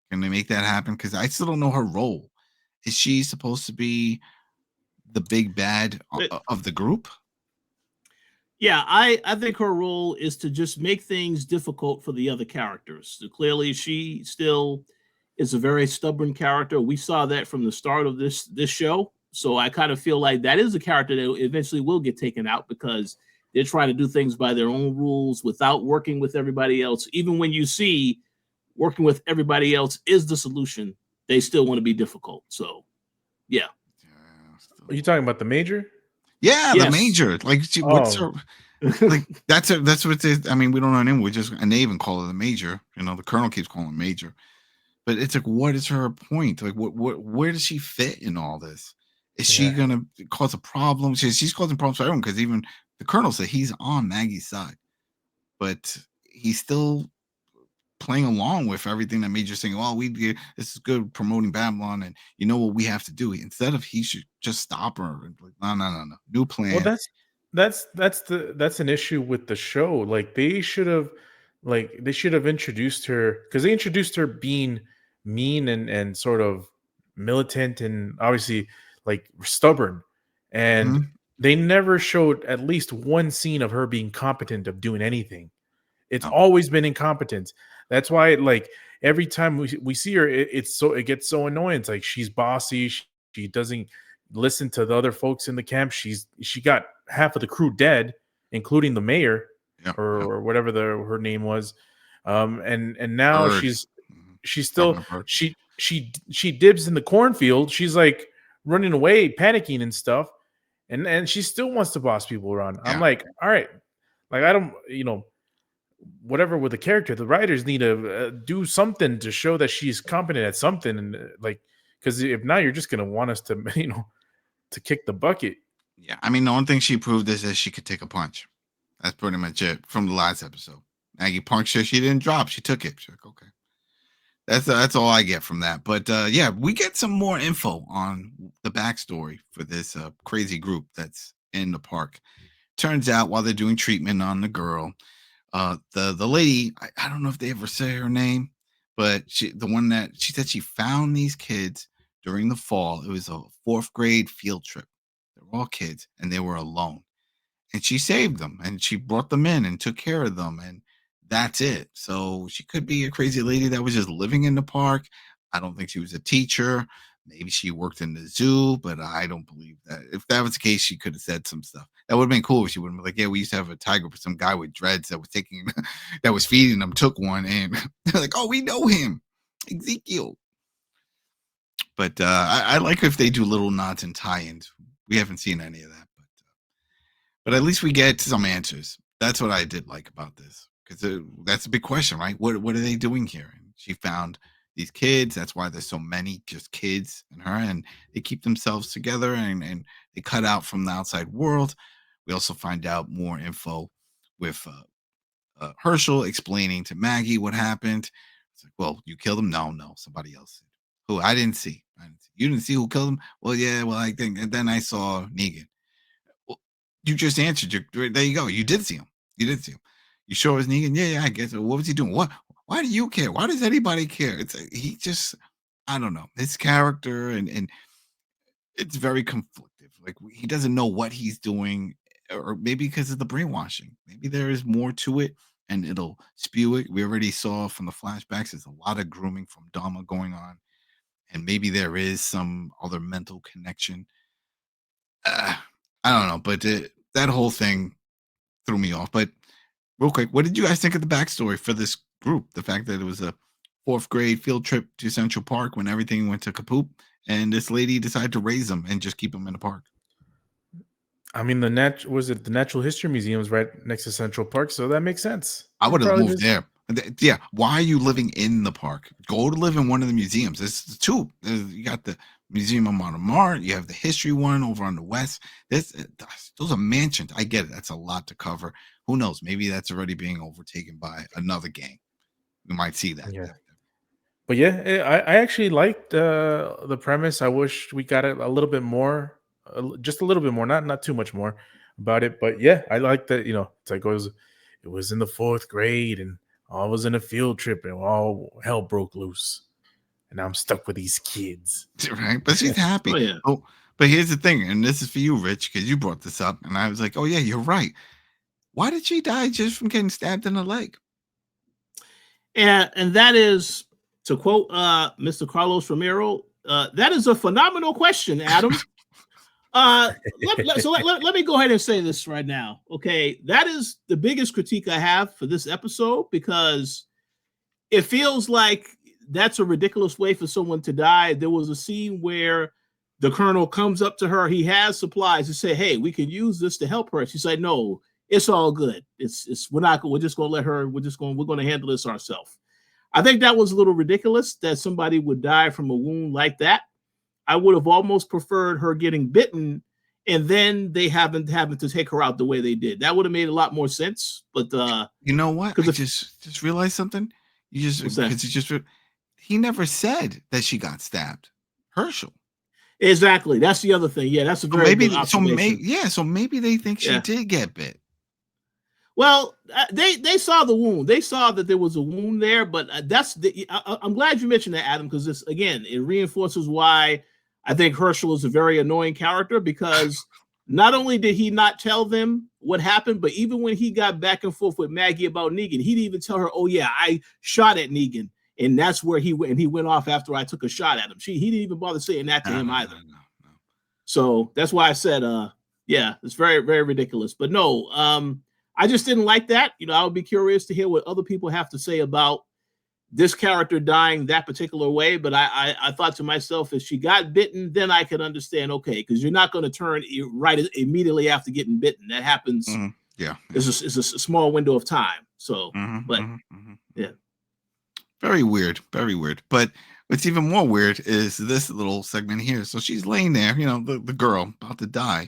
can they make that happen? Because I still don't know her role. Is she supposed to be the big bad of the group? Yeah, I think her role is to just make things difficult for the other characters. So clearly, she still is a very stubborn character. We saw that from the start of this show. So I kind of feel like that is a character that eventually will get taken out, because they're trying to do things by their own rules without working with everybody else. Even when you see working with everybody else is the solution, they still want to be difficult. So, yeah. Are you talking about the Major? Yeah, yes. The Major. Like, what's her? Like, that's what it is. I mean, we don't know her name. And they even call her the Major. The Colonel keeps calling her Major. But it's like, what is her point? Like, where does she fit in all this? Is she gonna cause a problem? She's causing problems for everyone, because even the Colonel said he's on Maggie's side, but he's still playing along with everything that Major's saying. Well, this is good promoting Babylon, and you know what we have to do. Instead of, he should just stop her. No, new plan. Well, that's an issue with the show. Like, they should have like they should have introduced her, because they introduced her being mean and sort of militant and obviously like stubborn, and Mhm. they never showed at least one scene of her being competent of doing anything. It's No. always been incompetence. That's why, like, every time we see her, it gets so annoying. It's like she's bossy. She doesn't listen to the other folks in the camp. She got half of the crew dead, including the mayor Yeah. or whatever her name was. And now Bird. she's still Governor Bird. she dibs in the cornfield. She's like running away, panicking and stuff, and she still wants to boss people around. I'm Yeah. like, all right, like I don't, whatever with the character, the writers need to do something to show that she's competent at something, and like, because if not, you're just gonna want us to to kick the bucket. Yeah. I mean, the one thing she proved is that she could take a punch. That's pretty much it from the last episode. Maggie punched her. She didn't drop. She took it. She's like, okay. That's all I get from that. But yeah, we get some more info on the backstory for this crazy group that's in the park. Turns out while they're doing treatment on the girl, the lady, I don't know if they ever say her name, but she said she found these kids during the fall. It was a 4th grade field trip. They were all kids and they were alone. And she saved them and she brought them in and took care of them. And that's it. So she could be a crazy lady that was just living in the park. I don't think she was a teacher. Maybe she worked in the zoo, but I don't believe that. If that was the case, she could have said some stuff. That would have been cool if she would have been like, yeah, we used to have a tiger, but some guy with dreads that was taking, that was feeding them, took one. And they're like, oh, we know him, Ezekiel. But I like if they do little nods and tie-ins. We haven't seen any of that. But at least we get some answers. That's what I did like about this. Because that's a big question, right? What are they doing here? And she found these kids. That's why there's so many just kids and her. And they keep themselves together and they cut out from the outside world. We also find out more info with Herschel explaining to Maggie what happened. It's like, well, you killed him? No, somebody else did. Who? I didn't see. You didn't see who killed him? Well, yeah, well, I think. And then I saw Negan. Well, you just answered. There you go. You did see him. You sure it was Negan? Yeah, I guess. What was he doing? What? Why do you care? Why does anybody care? It's he just, I don't know. His character and it's very conflictive. Like he doesn't know what he's doing, or maybe because of the brainwashing. Maybe there is more to it, and it'll spew it. We already saw from the flashbacks. There's a lot of grooming from Dama going on, and maybe there is some other mental connection. I don't know, but that whole thing threw me off. But real quick, what did you guys think of the backstory for this group? The fact that it was a 4th grade field trip to Central Park when everything went to kapoop, and this lady decided to raise them and just keep them in the park. I mean, the Natural History Museum is right next to Central Park, so that makes sense. I would have moved there. Yeah, why are you living in the park? Go to live in one of the museums. There's 2. You got the Museum of Modern Art. You have the history one over on the west. Those are mansions. I get it. That's a lot to cover. Who knows? Maybe that's already being overtaken by another gang. We might see that. Yeah. But yeah, I actually liked the premise. I wish we got it a little bit more, just a little bit more, not too much more about it. But yeah, I like that. It's like it was in the 4th grade and I was in a field trip and all hell broke loose, and I'm stuck with these kids. Right, but she's happy. Oh, yeah. Oh, but here's the thing, and this is for you, Rich, because you brought this up, and I was like, oh yeah, you're right. Why did she die just from getting stabbed in the leg? And that is, to quote Mr. Carlos Romero, that is a phenomenal question, Adam. Let me go ahead and say this right now. Okay, that is the biggest critique I have for this episode, because it feels like that's a ridiculous way for someone to die. There was a scene where the colonel comes up to her. He has supplies to say, hey, we can use this to help her. She's like, no, it's all good. We're just going to let her, we're going to handle this ourselves. I think that was a little ridiculous that somebody would die from a wound like that. I would have almost preferred her getting bitten and then they having to take her out the way they did. That would have made a lot more sense. But you know what? I just realized something. He never said that she got stabbed. Herschel. Exactly. That's the other thing. Yeah, that's a very good observation. So maybe they think she did get bit. Well, they saw the wound. They saw that there was a wound there, but I'm glad you mentioned that, Adam, because this again it reinforces why I think Herschel is a very annoying character, because not only did he not tell them what happened, but even when he got back and forth with Maggie about Negan, he didn't even tell her, "Oh yeah, I shot at Negan, and that's where he went. And he went off after I took a shot at him." He didn't even bother saying that to him either. No. So that's why I said, yeah, it's very, very ridiculous. But no, I just didn't like that. I would be curious to hear what other people have to say about this character dying that particular way. But I thought to myself, if she got bitten, then I could understand, okay, because you're not going to turn right immediately after getting bitten. That happens. Mm-hmm. Yeah. It's a small window of time. So, yeah. Very weird. Very weird. But what's even more weird is this little segment here. So she's laying there, the girl about to die.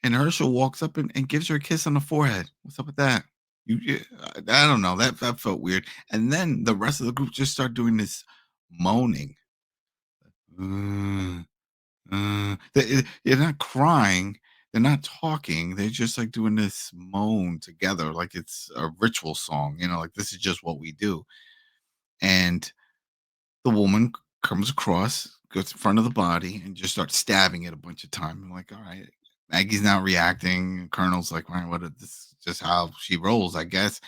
And Herschel walks up and gives her a kiss on the forehead. What's up with that? I don't know. That felt weird. And then the rest of the group just start doing this moaning. They're not crying. They're not talking. They're just like doing this moan together, like it's a ritual song. Like this is just what we do. And the woman comes across, goes in front of the body, and just starts stabbing it a bunch of times. I'm like, all right. Maggie's not reacting. Colonel's like, "Man, this is just how she rolls, I guess."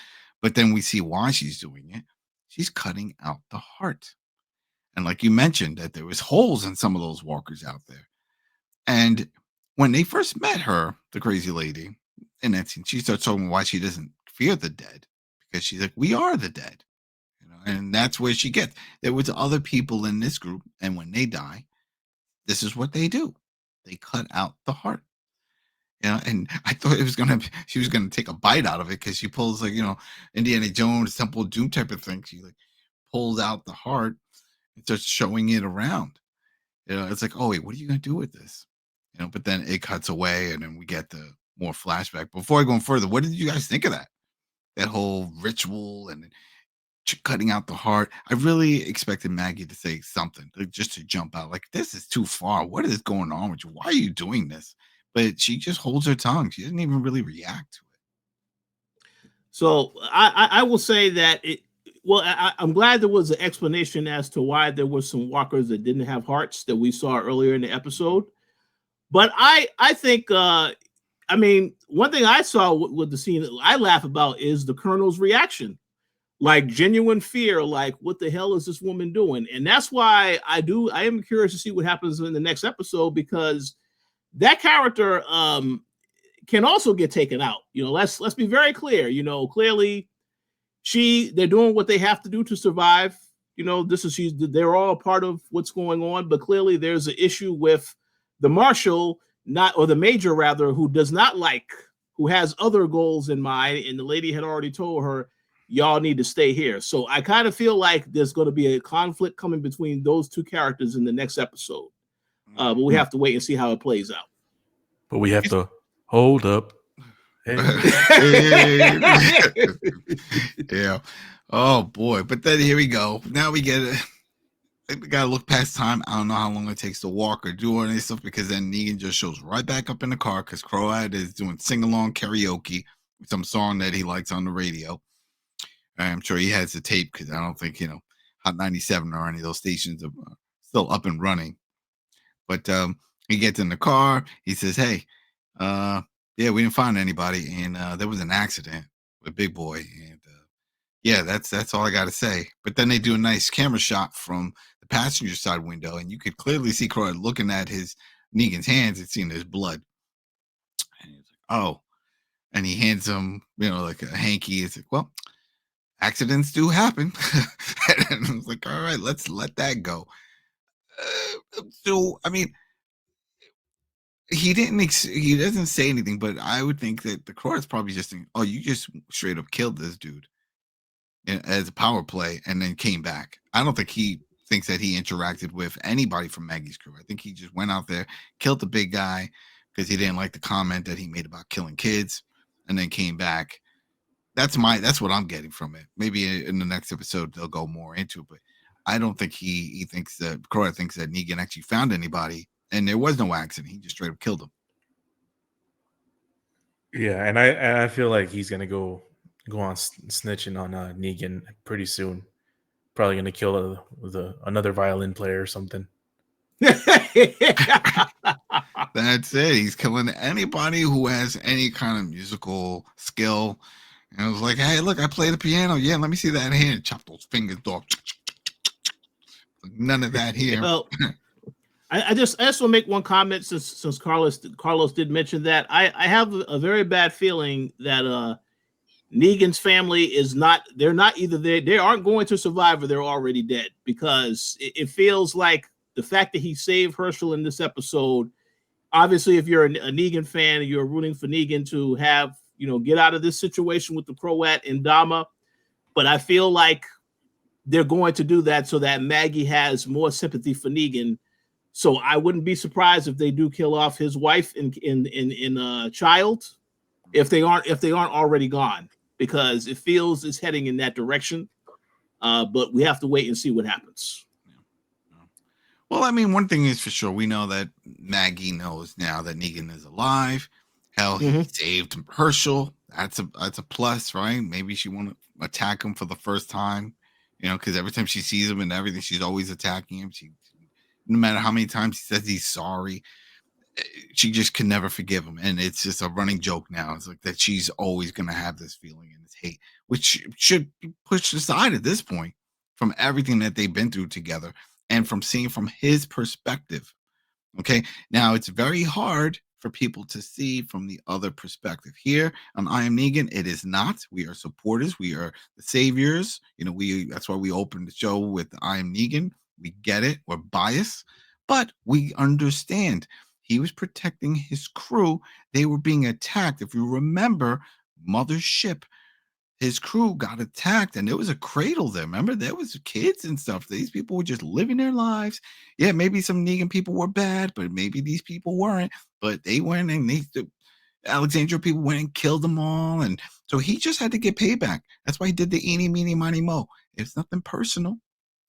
But then we see why she's doing it. She's cutting out the heart. And like you mentioned, that there was holes in some of those walkers out there. And when they first met her, the crazy lady, in that scene, she starts talking why she doesn't fear the dead. Because she's like, we are the dead. And that's where she gets. There was other people in this group, and when they die, this is what they do. They cut out the heart. And I thought she was gonna take a bite out of it, because she pulls like Indiana Jones, Temple of Doom type of thing. She like pulls out the heart and starts showing it around. It's like, oh wait, what are you gonna do with this? But then it cuts away, and then we get the more flashback. Before I go further, what did you guys think of that? That whole ritual and cutting out the heart. I really expected Maggie to say something, just to jump out. Like, this is too far. What is going on with you? Why are you doing this? But she just holds her tongue. She doesn't even really react to it. So I will say that I'm glad there was an explanation as to why there were some walkers that didn't have hearts that we saw earlier in the episode. But I think, one thing I saw with the scene that I laugh about is the Colonel's reaction. Like genuine fear, like what the hell is this woman doing? And that's why I am curious to see what happens in the next episode, because that character can also get taken out. Let's be very clear. Clearly they're doing what they have to do to survive. They're all part of what's going on, but clearly there's an issue with the marshal, the major rather, who has other goals in mind, and the lady had already told her, y'all need to stay here. So I kind of feel like there's going to be a conflict coming between those two characters in the next episode. But we have to wait and see how it plays out. But we have to hold up. Yeah. Oh boy. But then here we go. Now we get it. We gotta look past time. I don't know how long it takes to walk or do any stuff, because then Negan just shows right back up in the car, because Croat is doing sing-along karaoke with some song that he likes on the radio. I'm sure he has the tape, because I don't think Hot 97 or any of those stations are still up and running. But he gets in the car. He says, "Hey, yeah, we didn't find anybody, and there was an accident with Big Boy, and yeah, that's all I got to say." But then they do a nice camera shot from the passenger side window, and you could clearly see Croat looking at Negan's hands and seeing his blood. And he's like, "Oh," and he hands him, like a hanky. It's like, well, accidents do happen. And I was like, all right, let's let that go. So, he doesn't say anything, but I would think that the Croat's probably just thinking, oh, you just straight up killed this dude as a power play and then came back. I don't think he thinks that he interacted with anybody from Maggie's crew. I think he just went out there, killed the big guy because he didn't like the comment that he made about killing kids, and then came back. That's what I'm getting from it. Maybe in the next episode they'll go more into it, but I don't think he thinks that Croat thinks that Negan actually found anybody, and there was no accident. He just straight up killed him. Yeah, and I feel like he's gonna go go on snitching on Negan pretty soon. Probably gonna kill another violin player or something. That's it. He's killing anybody who has any kind of musical skill. And it was like, hey, look, I play the piano. Yeah, let me see that hand. Chop those fingers off. None of that here. Well, I just want to make one comment since Carlos did mention that. I have a very bad feeling that Negan's family is not. They're not either. They aren't going to survive or they're already dead, because it feels like the fact that he saved Herschel in this episode. Obviously, if you're a Negan fan and you're rooting for Negan to have, get out of this situation with the Croat and Dama, but I feel like they're going to do that so that Maggie has more sympathy for Negan. So I wouldn't be surprised if they do kill off his wife and child, if they aren't already gone, because it feels it's heading in that direction. But we have to wait and see what happens. Well, I mean, one thing is for sure. We know that Maggie knows now that Negan is alive. Hell, he saved Herschel. That's a plus, right? Maybe she won't attack him for the first time, because every time she sees him and everything, she's always attacking him. No matter how many times he says he's sorry, she just can never forgive him. And it's just a running joke now. It's like that she's always going to have this feeling and this hate, which should be pushed aside at this point from everything that they've been through together. And from seeing from his perspective. Okay. Now it's very hard for people to see from the other perspective. Here on I Am Negan, it is not. We are supporters. We are the saviors. That's why we opened the show with I Am Negan. We get it. We're biased, but we understand he was protecting his crew. They were being attacked. If you remember, Mother's ship, his crew got attacked and there was a cradle there. Remember, there was kids and stuff. These people were just living their lives. Yeah, maybe some Negan people were bad, but maybe these people weren't. But they went and the Alexandria people went and killed them all. And so he just had to get payback. That's why he did the eeny, meeny, miny, mo. It's nothing personal.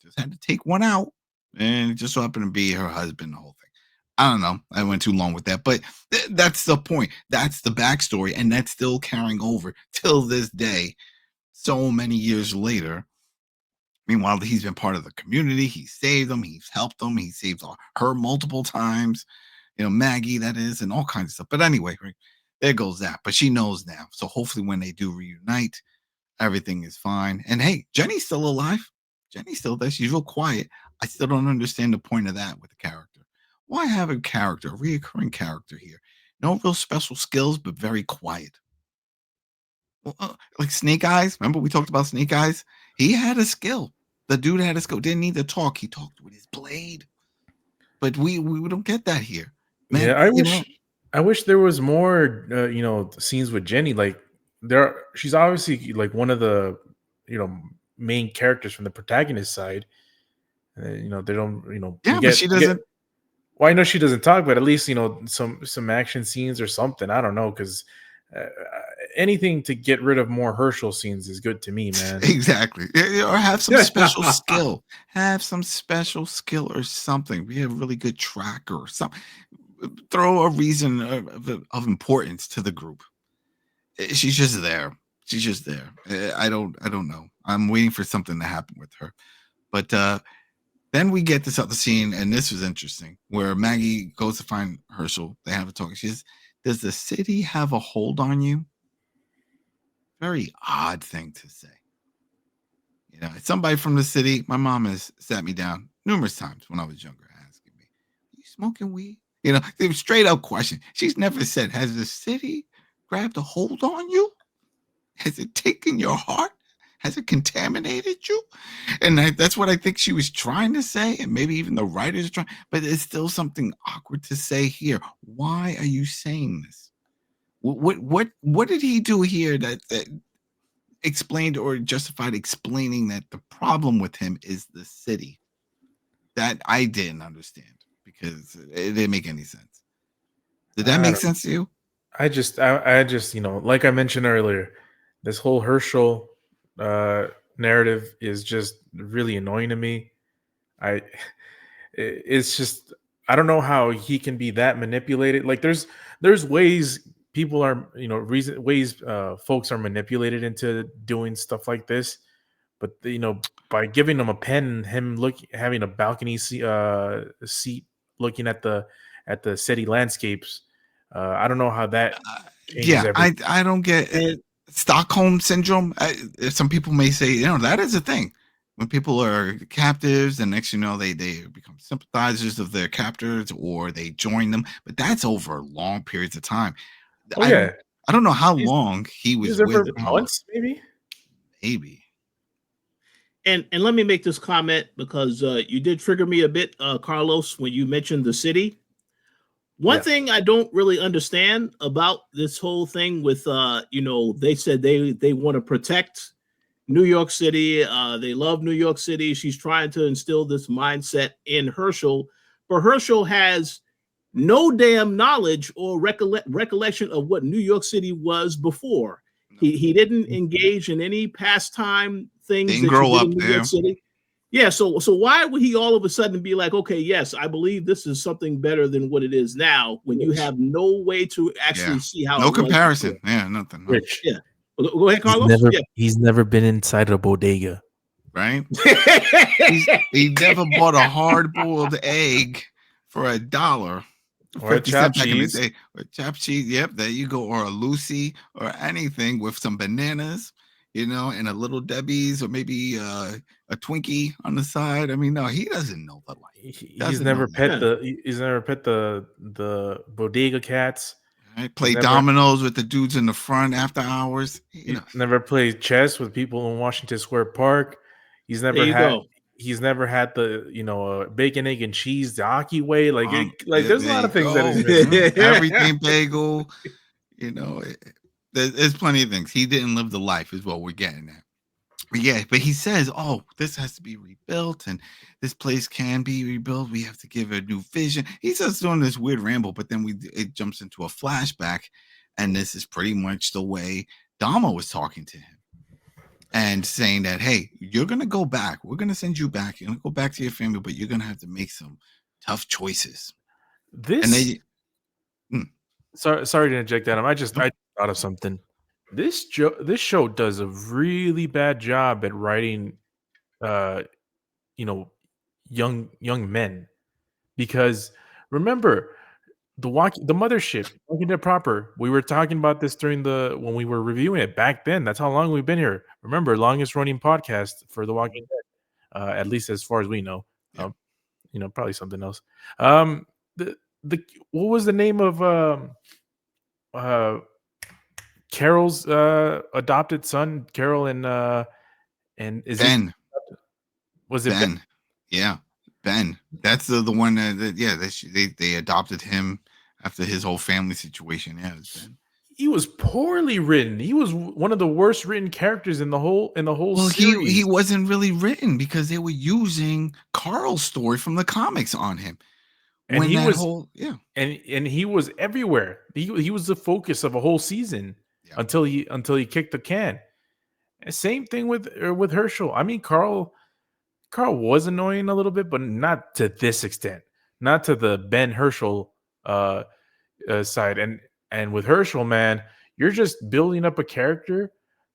Just had to take one out. And it just so happened to be her husband, the whole thing. I don't know. I went too long with that. But that's the point. That's the backstory. And that's still carrying over till this day. So many years later. Meanwhile, he's been part of the community. He saved them. He's helped them. He saved her multiple times. Maggie, that is, and all kinds of stuff. But anyway, right, there goes that. But she knows now. So hopefully when they do reunite, everything is fine. And hey, Jenny's still alive. Jenny's still there. She's real quiet. I still don't understand the point of that with the character. Why have a reoccurring character here? No real special skills, but very quiet. Well, like Snake Eyes. Remember we talked about Snake Eyes? He had a skill. The dude had a skill. Didn't need to talk. He talked with his blade. But we don't get that here. Man, yeah, I wish there was more scenes with Jenny. Like she's obviously like one of the main characters from the protagonist side. They don't but she doesn't. Well, I know she doesn't talk, but at least some action scenes or something. I don't know, because anything to get rid of more Herschel scenes is good to me, man. Exactly. Or have some special skill. Have some special skill or something. Be a really good tracker or something. Throw a reason of importance to the group. She's just there. She's just there. I don't know. I'm waiting for something to happen with her. But then we get this other scene, and this was interesting, where Maggie goes to find Herschel. They have a talk. She says, "Does the city have a hold on you?" Very odd thing to say. It's somebody from the city. My mom has sat me down numerous times when I was younger, asking me, "Are you smoking weed?" They were straight up question. She's never said, "Has the city grabbed a hold on you? Has it taken your heart? Has it contaminated you?" And that's what I think she was trying to say, and maybe even the writers are trying, but it's still something awkward to say here. Why are you saying this? What did he do here that explained or justified explaining that the problem with him is the city? That I didn't understand, because it didn't make any sense. Did that make sense to you? I just like I mentioned earlier, this whole Herschel narrative is just really annoying to me. It's just, I don't know how he can be that manipulated. Like there's ways people are, ways folks are manipulated into doing stuff like this. But by giving him a pen, him having a balcony seat looking at the city landscapes, I don't know how that changes everything. I don't get Stockholm syndrome. Some people may say, that is a thing. When people are captives, and next they become sympathizers of their captors, or they join them. But that's over long periods of time. Oh yeah, I don't know how long he was there with for months, maybe. And let me make this comment, because you did trigger me a bit, Carlos, when you mentioned the city. One thing I don't really understand about this whole thing with, they said they want to protect New York City. They love New York City. She's trying to instill this mindset in Herschel, but Herschel has no damn knowledge or recollection of what New York City was before. He didn't engage in any pastime things didn't that grow you did up in New there. York City. Yeah, so why would he all of a sudden be like, okay, yes, I believe this is something better than what it is now, when you have no way to actually see how no comparison. Yeah, nothing. No. Rich. Yeah. Go ahead, Carlos. He's never been inside a bodega. Right? he never bought a hard-boiled egg for $1. Or a chopped cheese. Or chopped cheese. Yep, there you go. Or a Lucy, or anything with some bananas, and a Little Debbie's, or maybe a Twinkie on the side. I mean, no, he doesn't know the life. He's never pet the bodega cats. Right? Play dominoes with the dudes in the front after hours. Never played chess with people in Washington Square Park. He's never had the bacon, egg, and cheese the hockey way. There's a lot of things that he's missing. Everything bagel. There's plenty of things. He didn't live the life, is what we're getting at. But he says, "Oh, this has to be rebuilt, and this place can be rebuilt. We have to give a new vision." He starts doing this weird ramble, but then it jumps into a flashback, and this is pretty much the way Dama was talking to him, and saying that, "Hey, you're gonna go back. We're gonna send you back. You're gonna go back to your family, but you're gonna have to make some tough choices." Sorry to interject, Adam. I thought of something. This show does a really bad job at writing, young men, because remember the mothership, Walking Dead proper. We were talking about this when we were reviewing it back then. That's how long we've been here. Remember, longest running podcast for The Walking Dead, at least as far as we know. Yeah. Probably something else. What was the name of Carol's adopted son? Carol and is Ben. Was it Ben? Yeah, Ben. That's the one that they adopted him after his whole family situation. Yeah, it was Ben. He was poorly written. He was one of the worst written characters in the whole series. He wasn't really written because they were using Carl's story from the comics on him. And and he was everywhere. He was the focus of a whole season until he kicked the can. And same thing with Herschel. I mean, Carl was annoying a little bit, but not to this extent. Not to the Ben Herschel side. And with Herschel, man, you're just building up a character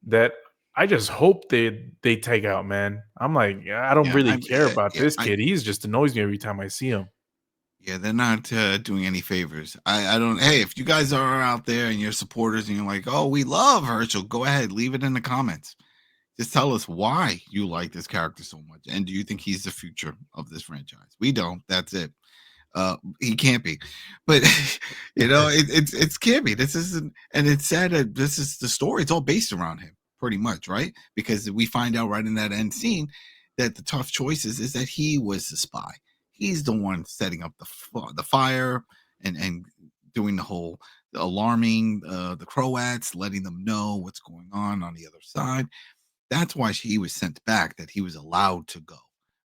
that I just hope they take out, man. I'm like, I don't really care about this kid. He's just annoys me every time I see him. Yeah, they're not doing any favors. I don't. Hey, if you guys are out there and you're supporters and you're like, "Oh, we love Herschel," go ahead, leave it in the comments. Just tell us why you like this character so much, and do you think he's the future of this franchise? We don't. That's it. He can't be, but it can't be. This isn't, and it's sad that this is the story. It's all based around him, pretty much, right? Because we find out right in that end scene that the tough choices is that he was the spy. He's the one setting up the fire and doing the alarming the Croats, letting them know what's going on the other side. That's why he was sent back, that he was allowed to go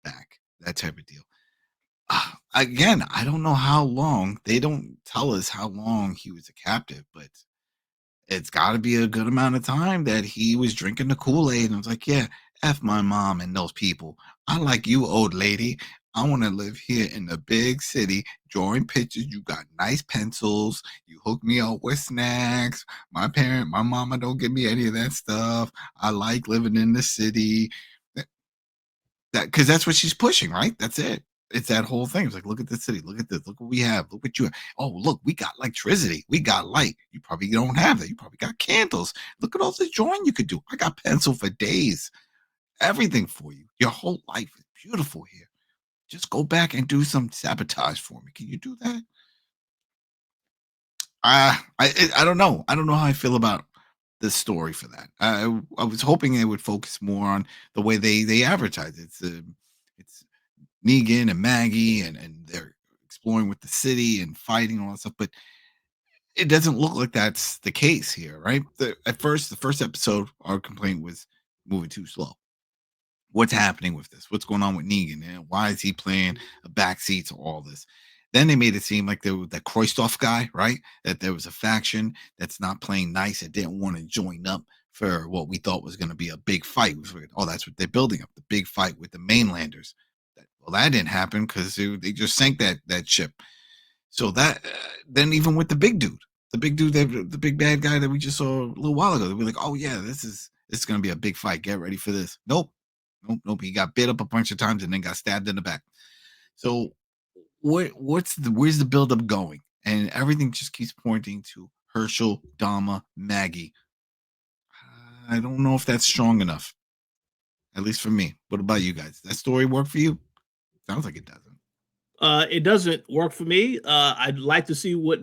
back, that type of deal. Again, I don't know how long. They don't tell us how long he was a captive, but it's got to be a good amount of time that he was drinking the Kool-Aid and was like, yeah, F my mom and those people. I like you, old lady. I want to live here in the big city, drawing pictures. You got nice pencils. You hook me up with snacks. My mama don't give me any of that stuff. I like living in the city. Because that's what she's pushing, right? That's it. It's that whole thing. It's like, look at the city. Look at this. Look what we have. Look what you have. Oh, look, we got electricity. We got light. You probably don't have that. You probably got candles. Look at all the drawing you could do. I got pencil for days. Everything for you. Your whole life is beautiful here. Just go back and do some sabotage for me. Can you do that? I don't know. I don't know how I feel about the story for that. I was hoping they would focus more on the way they advertise. It's Negan and Maggie and they're exploring with the city and fighting all that stuff, but it doesn't look like that's the case here, right? At first, the first episode, our complaint was moving too slow. What's happening with this? What's going on with Negan? And why is he playing a backseat to all this? Then they made it seem like there was that Kroistoff guy, right? That there was a faction that's not playing nice and didn't want to join up for what we thought was going to be a big fight. Oh, that's what they're building up, the big fight with the Mainlanders. Well, that didn't happen because they just sank that ship. So that then even with the big dude, the big bad guy that we just saw a little while ago, they were like, oh yeah, this is going to be a big fight. Get ready for this. Nope. He got bit up a bunch of times and then got stabbed in the back. So where's the buildup going? And everything just keeps pointing to Herschel, Dama, Maggie. I don't know if that's strong enough. At least for me. What about you guys? Does that story work for you? Sounds like it doesn't. It doesn't work for me. I'd like to see what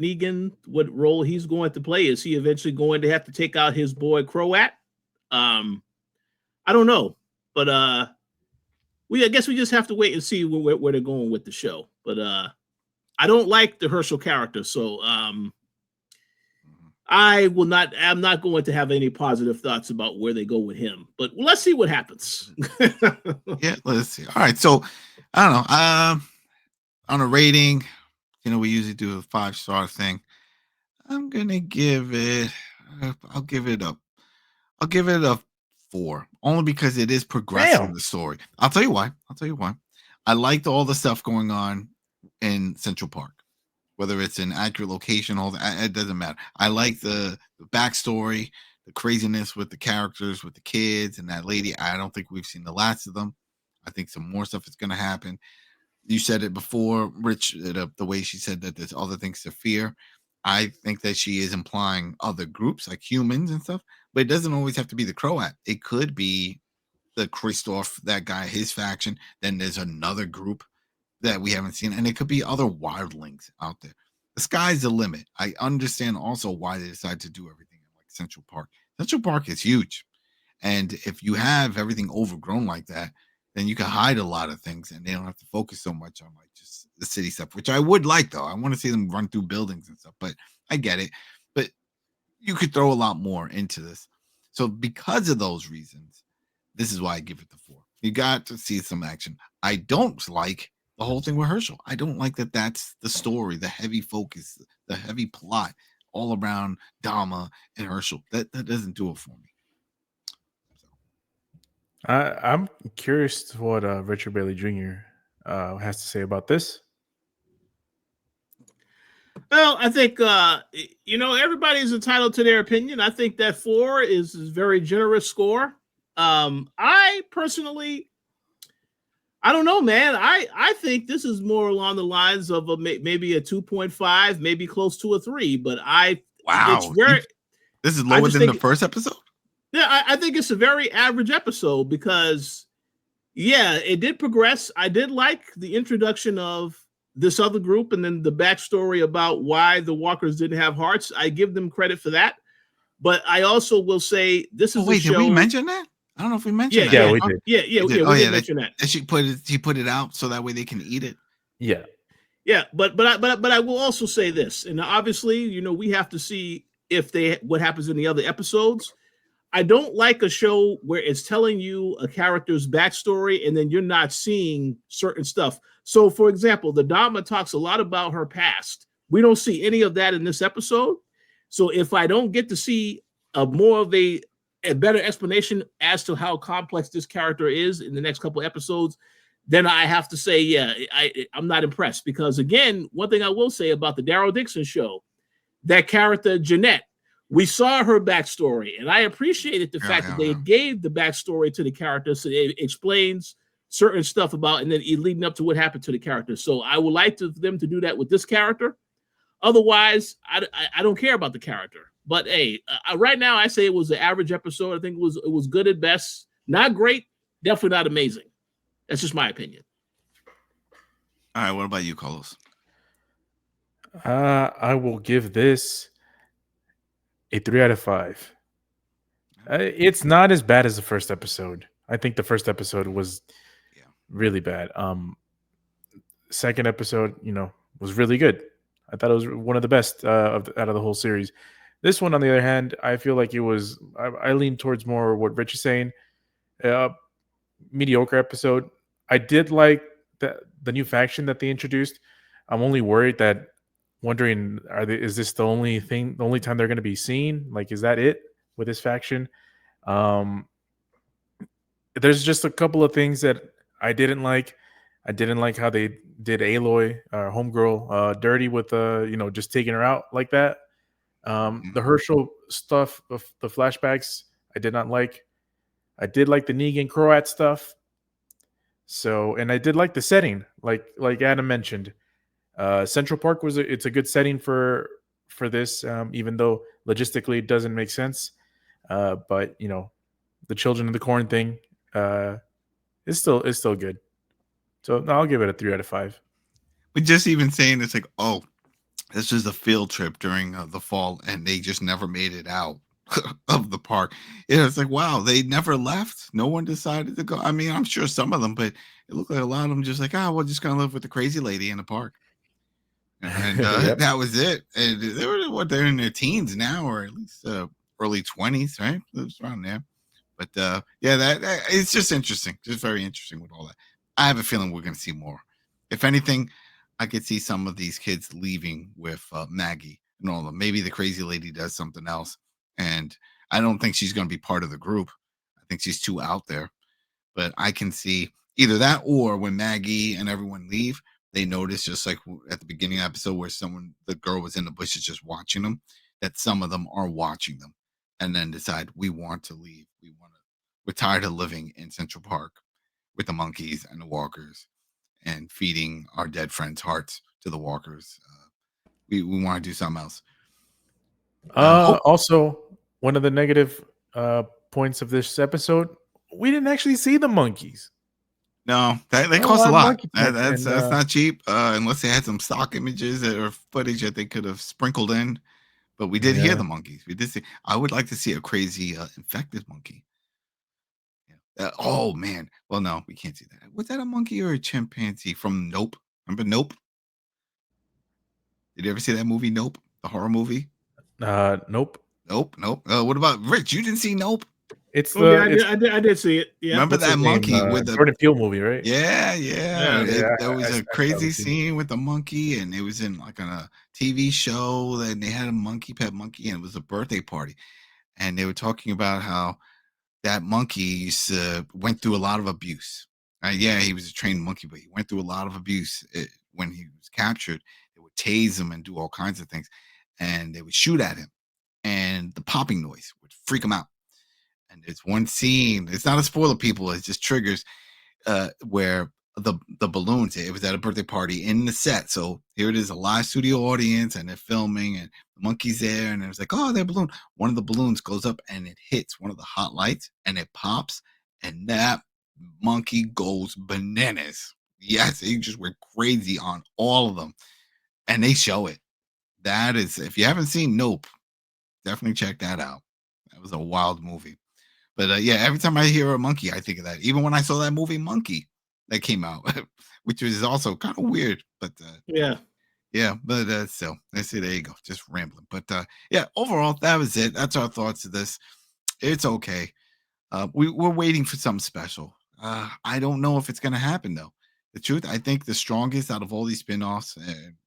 role he's going to play. Is he eventually going to have to take out his boy Croat? I don't know. But I guess we just have to wait and see where they're going with the show. But I don't like the Herschel character, so I'm not going to have any positive thoughts about where they go with him. But let's see what happens. Yeah, let's see. All right, so I don't know. On a rating, we usually do a 5-star thing. I'm gonna give it. I'll give it a 4, only because it is progressing the story. I'll tell you why. I liked all the stuff going on in Central Park, whether it's an accurate location, all that, it doesn't matter. I like the backstory, the craziness with the characters, with the kids and that lady. I don't think we've seen the last of them. I think some more stuff is going to happen. You said it before, Rich, the way she said that there's other things to fear. I think that she is implying other groups like humans and stuff, but it doesn't always have to be the Croat. It could be the Kristoff, that guy, his faction. Then there's another group that we haven't seen, and it could be other wildlings out there. The sky's the limit. I understand also why they decided to do everything in like Central Park. Central Park is huge, and if you have everything overgrown like that, then you can hide a lot of things, and they don't have to focus so much on like just the city stuff, which I would like though. I want to see them run through buildings and stuff, but I get it. But you could throw a lot more into this. So because of those reasons, this is why I give it the 4. You got to see some action. I don't like the whole thing with Herschel. I don't like that that's the story, the heavy focus, the heavy plot all around Dama and Herschel. That doesn't do it for me. I'm curious what Richard Bailey Jr. Has to say about this. Well, I think everybody's entitled to their opinion. I think that 4 is a very generous score. I personally, I don't know, man. I think this is more along the lines of maybe a 2.5, maybe close to a 3. But this is lower than the first episode. Yeah, I think it's a very average episode because, yeah, it did progress. I did like the introduction of this other group and then the backstory about why the walkers didn't have hearts. I give them credit for that. But I also will say this is a show. Did we mention that? I don't know if we mentioned that. Yeah, we did. We did mention that. She put it out so that way they can eat it. Yeah. Yeah, but I will also say this, and obviously, we have to see what happens in the other episodes. I don't like a show where it's telling you a character's backstory and then you're not seeing certain stuff. So, for example, the Dama talks a lot about her past. We don't see any of that in this episode. So if I don't get to see more of a better explanation as to how complex this character is in the next couple episodes, then I have to say, yeah, I'm not impressed because again, one thing I will say about the Daryl Dixon show, that character Jeanette, we saw her backstory, and I appreciated the fact that they gave the backstory to the character, so it explains certain stuff about, and then leading up to what happened to the character. So I would like them to do that with this character. Otherwise, I don't care about the character. But hey, right now I say it was an average episode. I think it was good at best, not great, definitely not amazing. That's just my opinion. All right, what about you, Carlos? I will give this a 3 out of 5. It's not as bad as the first episode. I think the first episode was really bad. Second episode, was really good. I thought it was one of the best out of the whole series. This one, on the other hand, I feel like it was. I lean towards more what Rich is saying. Mediocre episode. I did like the new faction that they introduced. I'm only worried that, wondering, is this the only time they're going to be seen? Like, is that it with this faction? There's just a couple of things that I didn't like. I didn't like how they did Aloy, homegirl, dirty with just taking her out like that. The Herschel stuff, the flashbacks, I did not like. I did like the Negan Croat stuff. So, and I did like the setting, like Adam mentioned. Central Park it's a good setting for this, even though logistically it doesn't make sense. But the Children of the Corn thing is still good. So no, I'll give it a 3 out of 5. But just even saying it's like, oh, this was a field trip during the fall, and they just never made it out of the park. It's like, wow, they never left. No one decided to go. I mean, I'm sure some of them, but it looked like a lot of them just like, we're just gonna live with the crazy lady in the park, and Yep. that was it. And they're in their teens now, or at least early 20s, right? It's around there. But that it's just interesting, just very interesting with all that. I have a feeling we're going to see more. If anything, I could see some of these kids leaving with Maggie and all of them. Maybe the crazy lady does something else, and I don't think she's going to be part of the group. I think she's too out there. But I can see either that, or when Maggie and everyone leave, they notice, just like at the beginning of the episode where the girl was in the bushes just watching them, that some of them are watching them and then decide, we want to leave. We're tired of living in Central Park with the monkeys and the walkers and feeding our dead friends' hearts to the walkers. We want to do something else. Also, one of the negative points of this episode, we didn't actually see the monkeys. No, they cost a lot. That's not cheap, unless they had some stock images or footage that they could have sprinkled in. But we did hear the monkeys. We did see. I would like to see a crazy infected monkey. Oh man. Well, no, we can't see that. Was that a monkey or a chimpanzee from Nope? Remember Nope? Did you ever see that movie Nope? The horror movie? Nope. Nope. What about Rich? You didn't see Nope? It's I did see it. Yeah. Remember that monkey with the Jordan Peele movie, right? Yeah. There was a crazy scene scene with the monkey, and it was in like on a TV show, and they had a pet monkey, and it was a birthday party, and they were talking about how that monkey went through a lot of abuse. Yeah, he was a trained monkey, but he went through a lot of abuse when he was captured. They would tase him and do all kinds of things, and they would shoot at him, and the popping noise would freak him out. And there's one scene, it's not a spoiler, people, it just triggers, where the balloons, it was at a birthday party in the set. So here it is, a live studio audience, and they're filming, and the monkey's there, and it was like, oh, they're balloon. One of the balloons goes up and it hits one of the hot lights, and it pops, and that monkey goes bananas. Yes, he just went crazy on all of them, and they show it. That is, if you haven't seen Nope, definitely check that out. That was a wild movie. But every time I hear a monkey, I think of that. Even when I saw that movie Monkey that came out, which was also kind of weird. But but so let's see. There you go, just rambling. But overall, that was it. That's our thoughts of this. It's okay. We're waiting for something special. I don't know if it's going to happen though. The truth, I think the strongest out of all these spinoffs,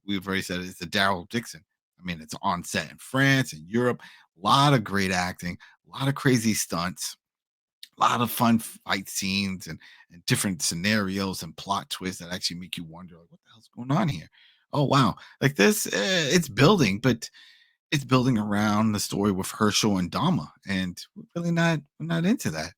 we've already said, is the Daryl Dixon. I mean, it's on set in France and Europe. A lot of great acting, a lot of crazy stunts. A lot of fun fight scenes and different scenarios and plot twists that actually make you wonder, like, what the hell's going on here? Oh wow, like this, it's building, but it's building around the story with Herschel and Dama, and we're not into that.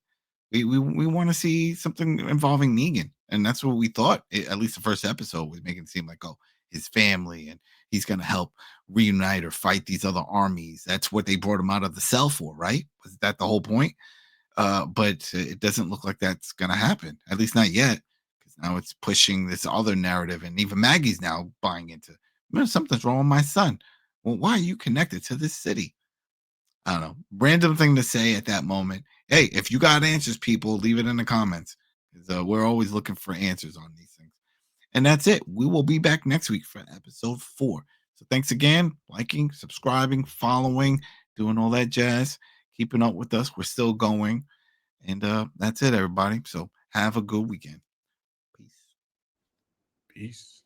We want to see something involving Negan, and that's what we thought. At least the first episode was making it seem like, oh, his family, and he's going to help reunite or fight these other armies. That's what they brought him out of the cell for, right? Was that the whole point? But it doesn't look like that's going to happen. At least not yet, because now it's pushing this other narrative, and even Maggie's now buying into, "Man, something's wrong with my son. Well, why are you connected to this city?" I don't know. Random thing to say at that moment. Hey, if you got answers, people, leave it in the comments. 'Cause, we're always looking for answers on these things. And that's it. We will be back next week for episode 4. So thanks again. Liking, subscribing, following, doing all that jazz, keeping up with us. We're still going. And that's it, everybody. So have a good weekend. Peace. Peace.